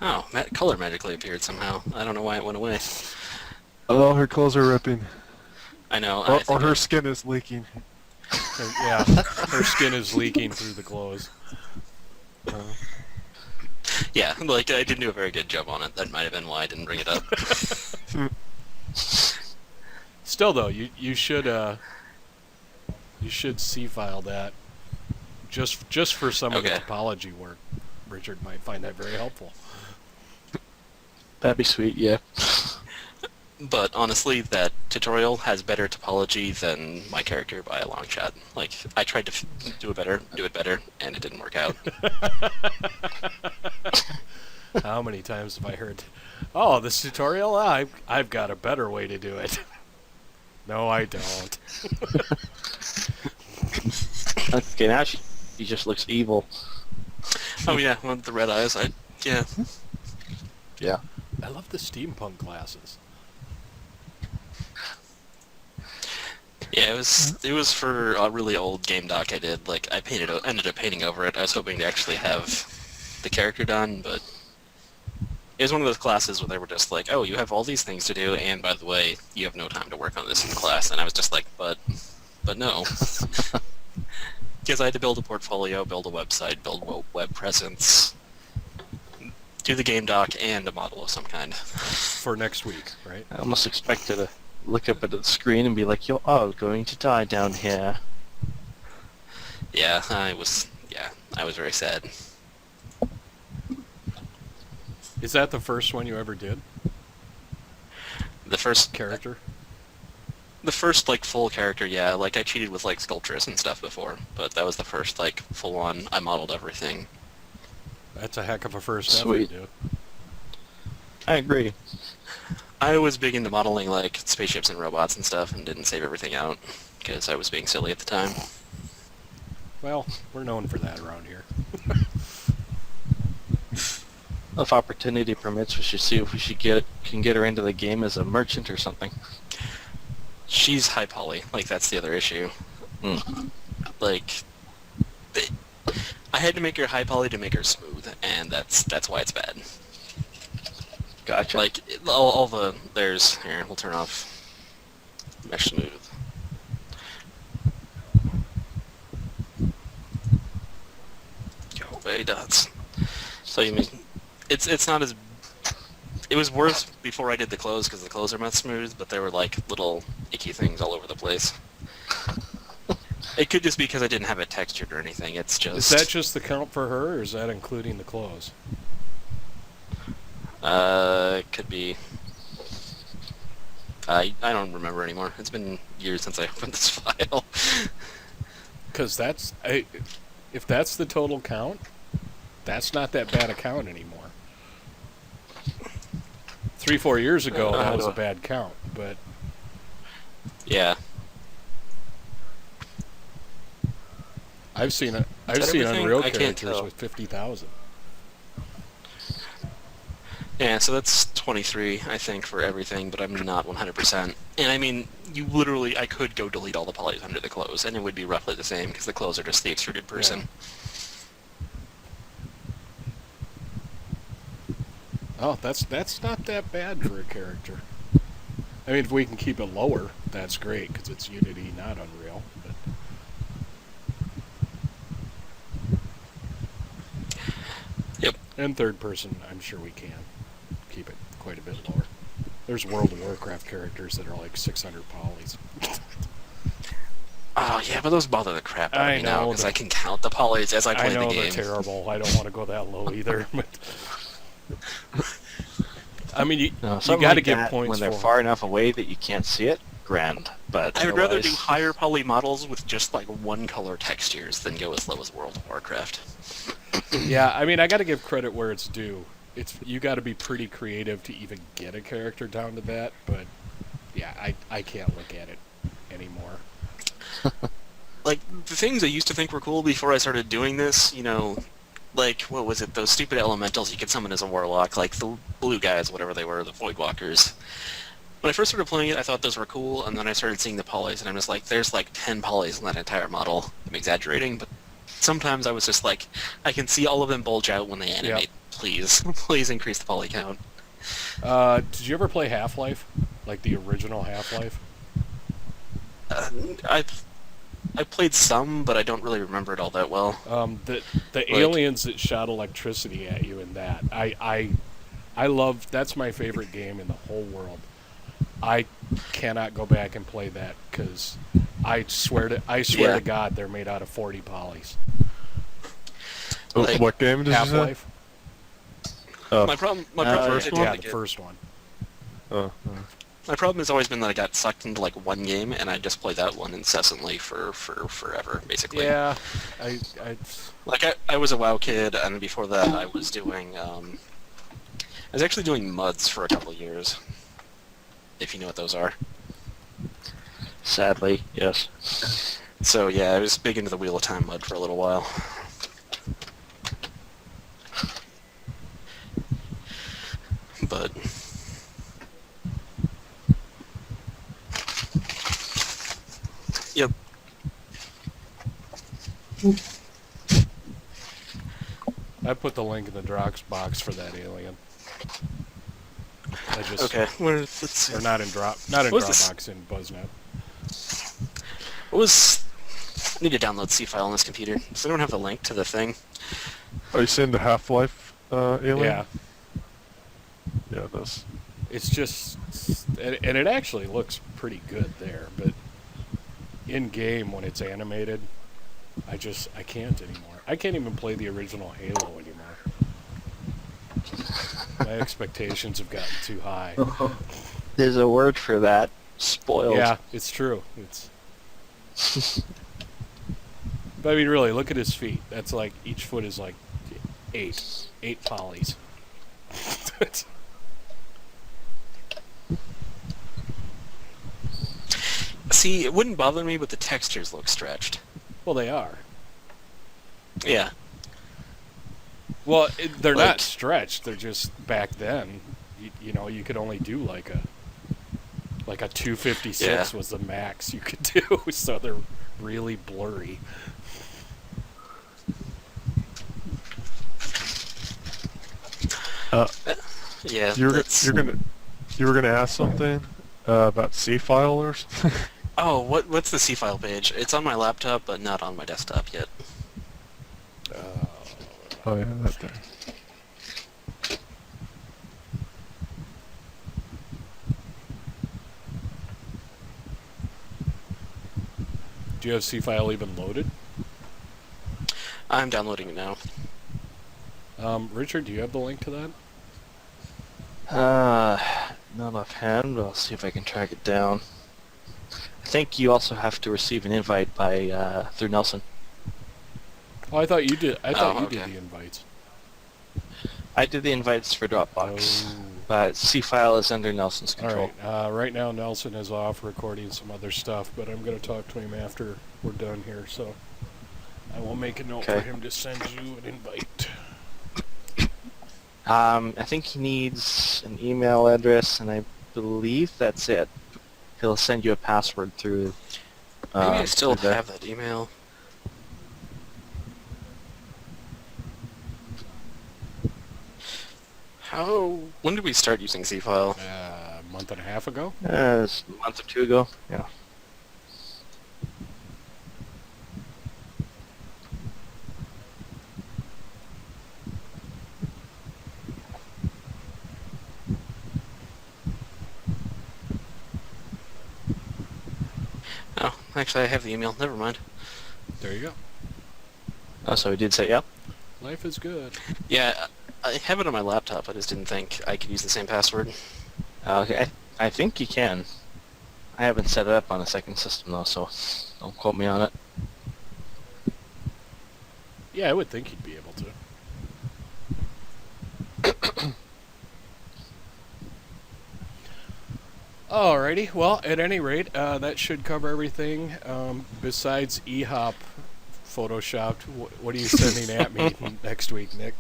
Oh, color magically appeared somehow. I don't know why it went away. Oh, her clothes are ripping. I know. Or, or her skin is leaking. Yeah, her skin is leaking through the clothes. Yeah, like I didn't do a very good job on it. That might have been why I didn't bring it up. Still, though, you should C-file that just for some of the Okay. topology work. Richard might find that very helpful. That'd be sweet, yeah. But honestly, that tutorial has better topology than my character by a long shot. Like, I tried to do it better, and it didn't work out. How many times have I heard, "Oh, this tutorial, I've got a better way to do it." No, I don't. Okay, now she just looks evil. Oh yeah, with the red eyes. Yeah. Yeah. I love the steampunk glasses. Yeah, it was for a really old game doc I did. Like I ended up painting over it. I was hoping to actually have the character done, but it was one of those classes where they were just like, "Oh, you have all these things to do, and by the way, you have no time to work on this in class." And I was just like, "But no," because I had to build a portfolio, build a website, build a web presence, do the game doc, and a model of some kind. For next week, right? I almost expected to look up at the screen and be like, "You're all going to die down here." Yeah, I was very sad. Is that the first one you ever did? The first Character? The first, like, full character, yeah. Like, I cheated with, like, sculptures and stuff before, but that was the first, like, full-on, I modeled everything. That's a heck of a first Sweet. effort, dude. I agree. I was big into modeling, like, spaceships and robots and stuff, and didn't save everything out, because I was being silly at the time. Well, we're known for that around here. If opportunity permits, we should see if we can get her into the game as a merchant or something. She's high poly, like, that's the other issue. Like, I had to make her high poly to make her smooth, and that's why it's bad. Gotcha. Like, all the, here, we'll turn off mesh smooth. Go away, dots. So you mean, it's not as, it was worse before I did the clothes, because the clothes are not smooth, but there were, like, little icky things all over the place. It could just be because I didn't have it textured or anything, it's just... Is that just the count for her, or is that including the clothes? It could be... I don't remember anymore. It's been years since I opened this file. Because if that's the total count, that's not that bad a count anymore. 3-4 years ago, that was a bad count, but... Yeah. I've seen everything? Unreal I can't characters tell. with 50,000. Yeah, so that's 23, I think, for everything, but I'm not 100%. And I mean, you literally, I could go delete all the polys under the clothes, and it would be roughly the same, because the clothes are just the extruded person. Oh, that's not that bad for a character. I mean, if we can keep it lower, that's great, because it's Unity, not Unreal. But... Yep. And third person, I'm sure we can keep it quite a bit lower. There's World of Warcraft characters that are like 600 polys. Oh, yeah, but those bother the crap out of me now, because that- I can count the polys as I play I know the they're game. terrible. I don't want to go that low either. But I mean, you Something got to like give that, points when they're for far enough away that you can't see it. Grand, but I would rather do otherwise- higher poly models with just, like, one color textures than go as low as World of Warcraft. Yeah, I mean, I got to give credit where it's due. You got to be pretty creative to even get a character down to that. But yeah, I can't look at it anymore. Like, the things I used to think were cool before I started doing this, you know, like, what was it, those stupid elementals you could summon as a warlock, like the blue guys, whatever they were, the Voidwalkers. When I first started playing it, I thought those were cool, and then I started seeing the polys, and I'm just like, there's like 10 polys in that entire model. I'm exaggerating, but sometimes I was just like, I can see all of them bulge out when they animate. Yep. Please, please increase the poly count. Did you ever play Half-Life? Like the original Half-Life? I played some, but I don't really remember it all that well. The aliens that shot electricity at you in that. I love. That's my favorite game in the whole world. I cannot go back and play that because I swear to God they're made out of 40 polys. Like, What game did you say? Half-Life. Oh. My problem first is one? Yeah, the first one. Oh. My problem has always been that I got sucked into like one game and I just play that one incessantly for forever, basically. Yeah, Like I was a WoW kid, and before that I was doing I was actually doing MUDs for a couple of years. If you know what those are. Sadly, yes. So yeah, I was big into the Wheel of Time mud for a little while. But yep. I put the link in the Drox box for that alien. I just Okay. Let's see. or not in What was this? Dropbox, in BuzzNet. What was? I need to download C file on this computer. Does anyone have the link to the thing? Are you saying the Half-Life alien? Yeah, Yeah, this. it's just, and it actually looks pretty good there, but in game when it's animated, I can't anymore. I can't even play the original Halo anymore. My expectations have gotten too high. There's a word for that. Spoiled. Yeah, it's true. It's. But I mean, really, look at his feet. That's like each foot is like eight polys. See, it wouldn't bother me, but the textures look stretched. Well, they are. Yeah. Well, they're Like- not stretched. They're just back then. You know, you could only do like a 256 Yeah. was the max you could do, so they're really blurry. Yeah. You were that's- gonna ask something about C file or something? Oh, what's the C file page? It's on my laptop, but not on my desktop yet. Oh yeah, that thing. Do you have C file even loaded? I'm downloading it now. Richard, do you have the link to that? Not offhand, but I'll see if I can track it down. I think you also have to receive an invite by through Nelson. Oh, I thought you did. I thought you okay. did the invites. I did the invites for Dropbox, Oh. but C file is under Nelson's All control. right. Right now, Nelson is off recording some other stuff, but I'm going to talk to him after we're done here. So I will make a note for Okay. him to send you an invite. I think he needs an email address, and I believe that's it. He'll send you a password through. Maybe I still through the- have that email. When did we start using C file? A month and a half ago. it's a month or two ago. Yeah. Oh, actually, I have the email. Never mind. There you go. Oh, so he did say yep. Life is good. Yeah, I have it on my laptop. I just didn't think I could use the same password. Okay, I think you can. I haven't set it up on a second system though, so don't quote me on it. Yeah, I would think you'd be able to. Alrighty. Well, at any rate, that should cover everything. Besides eHop photoshopped, what are you sending at me next week, Nick?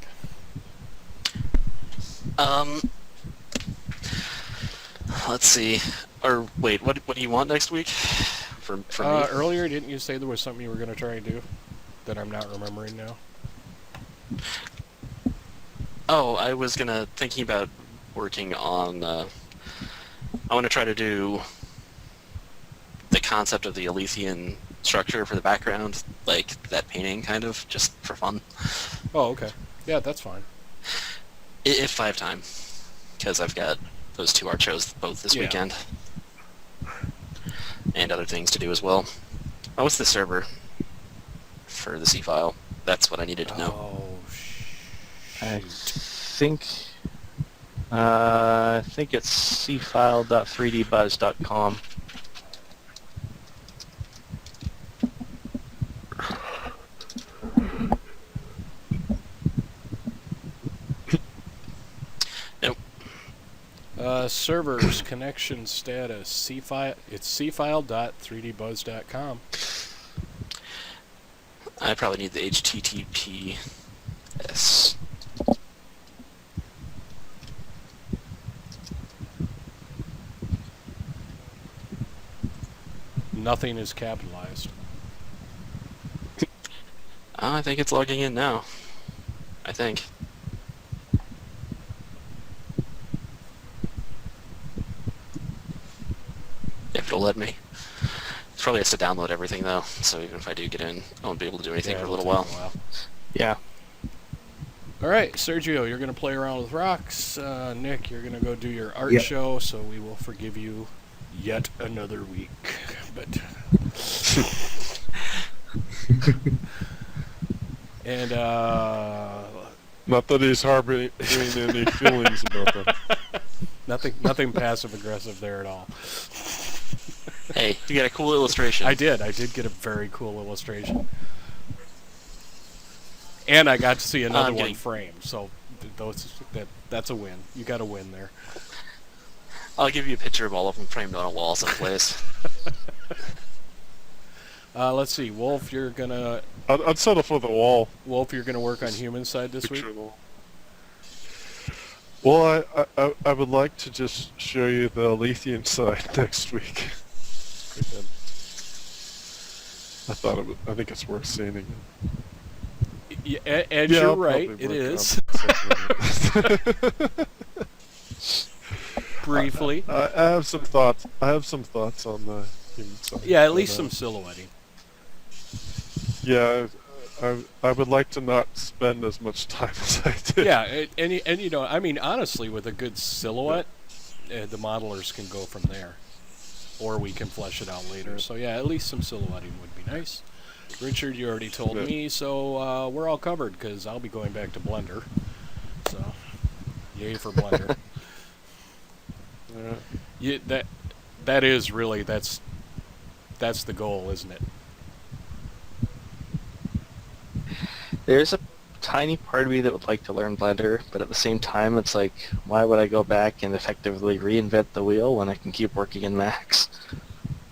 Let's see. Or wait, what do you want next week? For me? Earlier, didn't you say there was something you were going to try and do that I'm not remembering now? Oh, I was thinking about working on. I want to try to do the concept of the Elysian structure for the background, like that painting, kind of, just for fun. Oh, okay. Yeah, that's fine. If I have time, because I've got those two art shows both this Yeah. weekend, and other things to do as well. Oh, what's the server for the C file? That's what I needed to know. Oh, I shoot. think it's cfile.3dbuzz.com. Nope. servers connection status C file. It's cfile.3dbuzz.com. I probably need the HTTPS. Nothing is capitalized. I think it's logging in now. I think. If it'll let me. It probably has to download everything though, so even if I do get in, I won't be able to do anything for a little while. Yeah. All right, Sergio, you're going to play around with rocks. Nick, you're going to go do your art Yeah. show, so we will forgive you yet another week. But and Not that he's harboring any feelings about that. nothing passive aggressive there at all. Hey, you got a cool illustration. I did get a very cool illustration, and I got to see another I'm one getting- framed. So that's a win. You got a win there. I'll give you a picture of all of them framed on a wall someplace. Let's see, Wolf, you're gonna I'd settle for the wall. work on human side this week. Picture of the wall. Well, I would like to just show you the Lethean side next week. Again. I think it's worth seeing again. And Yeah, you're I'll right, probably it work is. on it. Briefly. I have some thoughts. I have some thoughts on the human side. Yeah, at least but, some silhouetting. Yeah, I would like to not spend as much time as I did. Yeah, and you know, I mean, honestly, with a good silhouette, the modelers can go from there, or we can flesh it out later. So yeah, at least some silhouetting would be nice. Richard, you already told Yeah. me, so we're all covered because I'll be going back to Blender. So, yay for Blender. Yeah. That is really that's the goal, isn't it? There's a tiny part of me that would like to learn Blender, but at the same time, it's like, why would I go back and effectively reinvent the wheel when I can keep working in Max?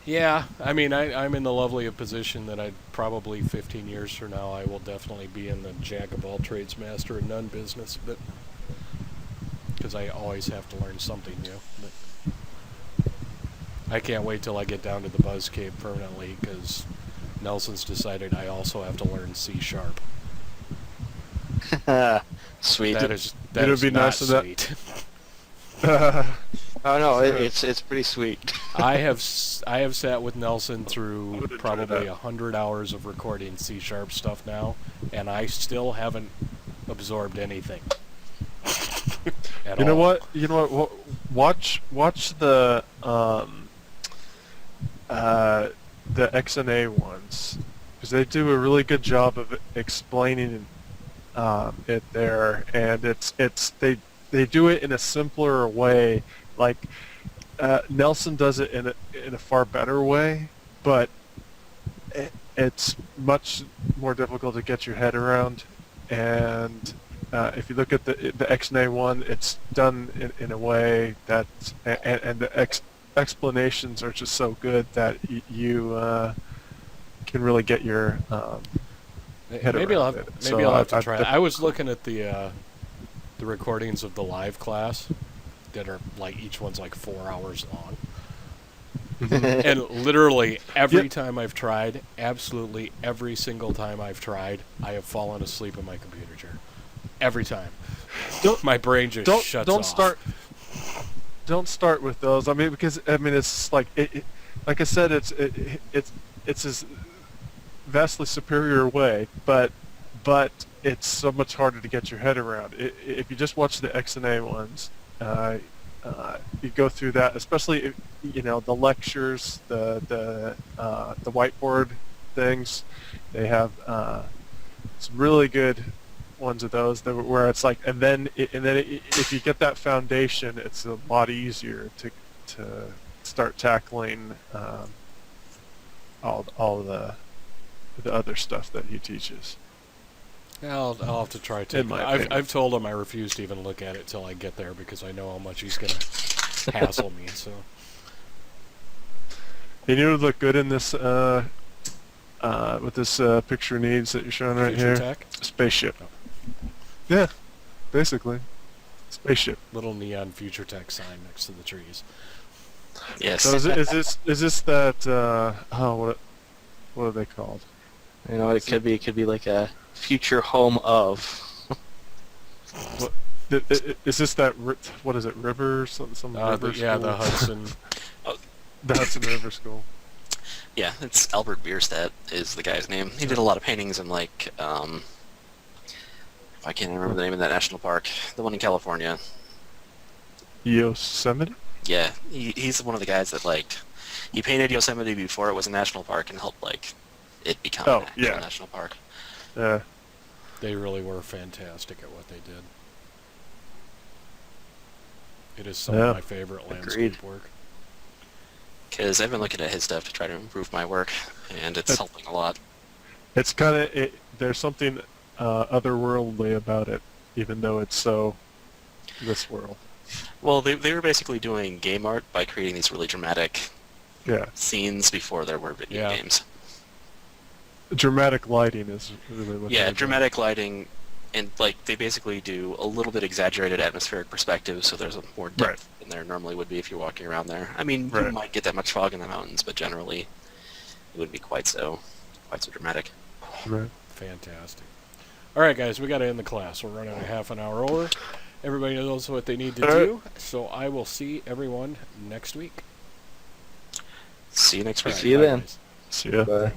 Yeah, I mean, I'm in the lovely position that I'd probably 15 years from now I will definitely be in the jack of all trades, master of none business, but because I always have to learn something new. But I can't wait till I get down to the Buzz Cave permanently because Nelson's decided I also have to learn C#. Sweet. That is It'd be not nice of that. sweet. Oh no, it's pretty sweet. I have sat with Nelson through would enjoy probably that. 100 hours of recording C# stuff now, and I still haven't absorbed anything. At You know all. what? You know what? Watch the XNA ones because they do a really good job of explaining it there, and they do it in a simpler way. Like Nelson does it in a far better way, but it's much more difficult to get your head around. And if you look at the XNA one, it's done in a way that, and the explanations are just so good that you can really get your head Maybe around I'll have, it. maybe So I'll have to I try it. I was looking at the recordings of the live class that are like each one's like 4 hours long. And literally every Yep. time I've tried, absolutely every single time I've tried, I have fallen asleep in my computer chair. Every time. My brain just shuts off. Don't start with those. I mean, because it's like like I said, it's this vastly superior way, but it's so much harder to get your head around. If you just watch the XNA ones, you go through that, especially if, the lectures, the whiteboard things. They have some really good ones of those where it's like, and then if you get that foundation, it's a lot easier to start tackling all the other stuff that he teaches. I'll have to try to. In my opinion. I've told him I refuse to even look at it till I get there because I know how much he's gonna hassle me. So And you would look good in this, what this picture needs that you're showing right future here. tech, Spaceship. Yeah, basically. Spaceship. little neon future tech sign next to the trees. Yes. So is this that, what are they called? You know, it could be like a future home of. Is this that, what is it, river, some river Yeah, school? the Hudson. The Hudson River School. Yeah, it's Albert Bierstadt is the guy's name. He did a lot of paintings in like, I can't remember the name of that national park. The one in California. Yosemite? Yeah, he's one of the guys that like, he painted Yosemite before it was a national park and helped like, it become an actual national park. Yeah. They really were fantastic at what they did. It is some of my favorite landscape work. Because I've been looking at his stuff to try to improve my work, and it's helping a lot. It's kind of, there's something otherworldly about it, even though it's so this world. Well, they were basically doing game art by creating these really dramatic scenes before there were video games. Dramatic lighting is really what they're dramatic lighting, and like they basically do a little bit exaggerated atmospheric perspective, so there's a more depth than there normally would be if you're walking around there. I mean, you might get that much fog in the mountains, but generally it wouldn't be quite so dramatic. Right. Fantastic. All right, guys, we got to end the class. We're running a half an hour over. Everybody knows what they need to do, so I will see everyone next week. See you next week. See you then. Guys. See ya. Bye.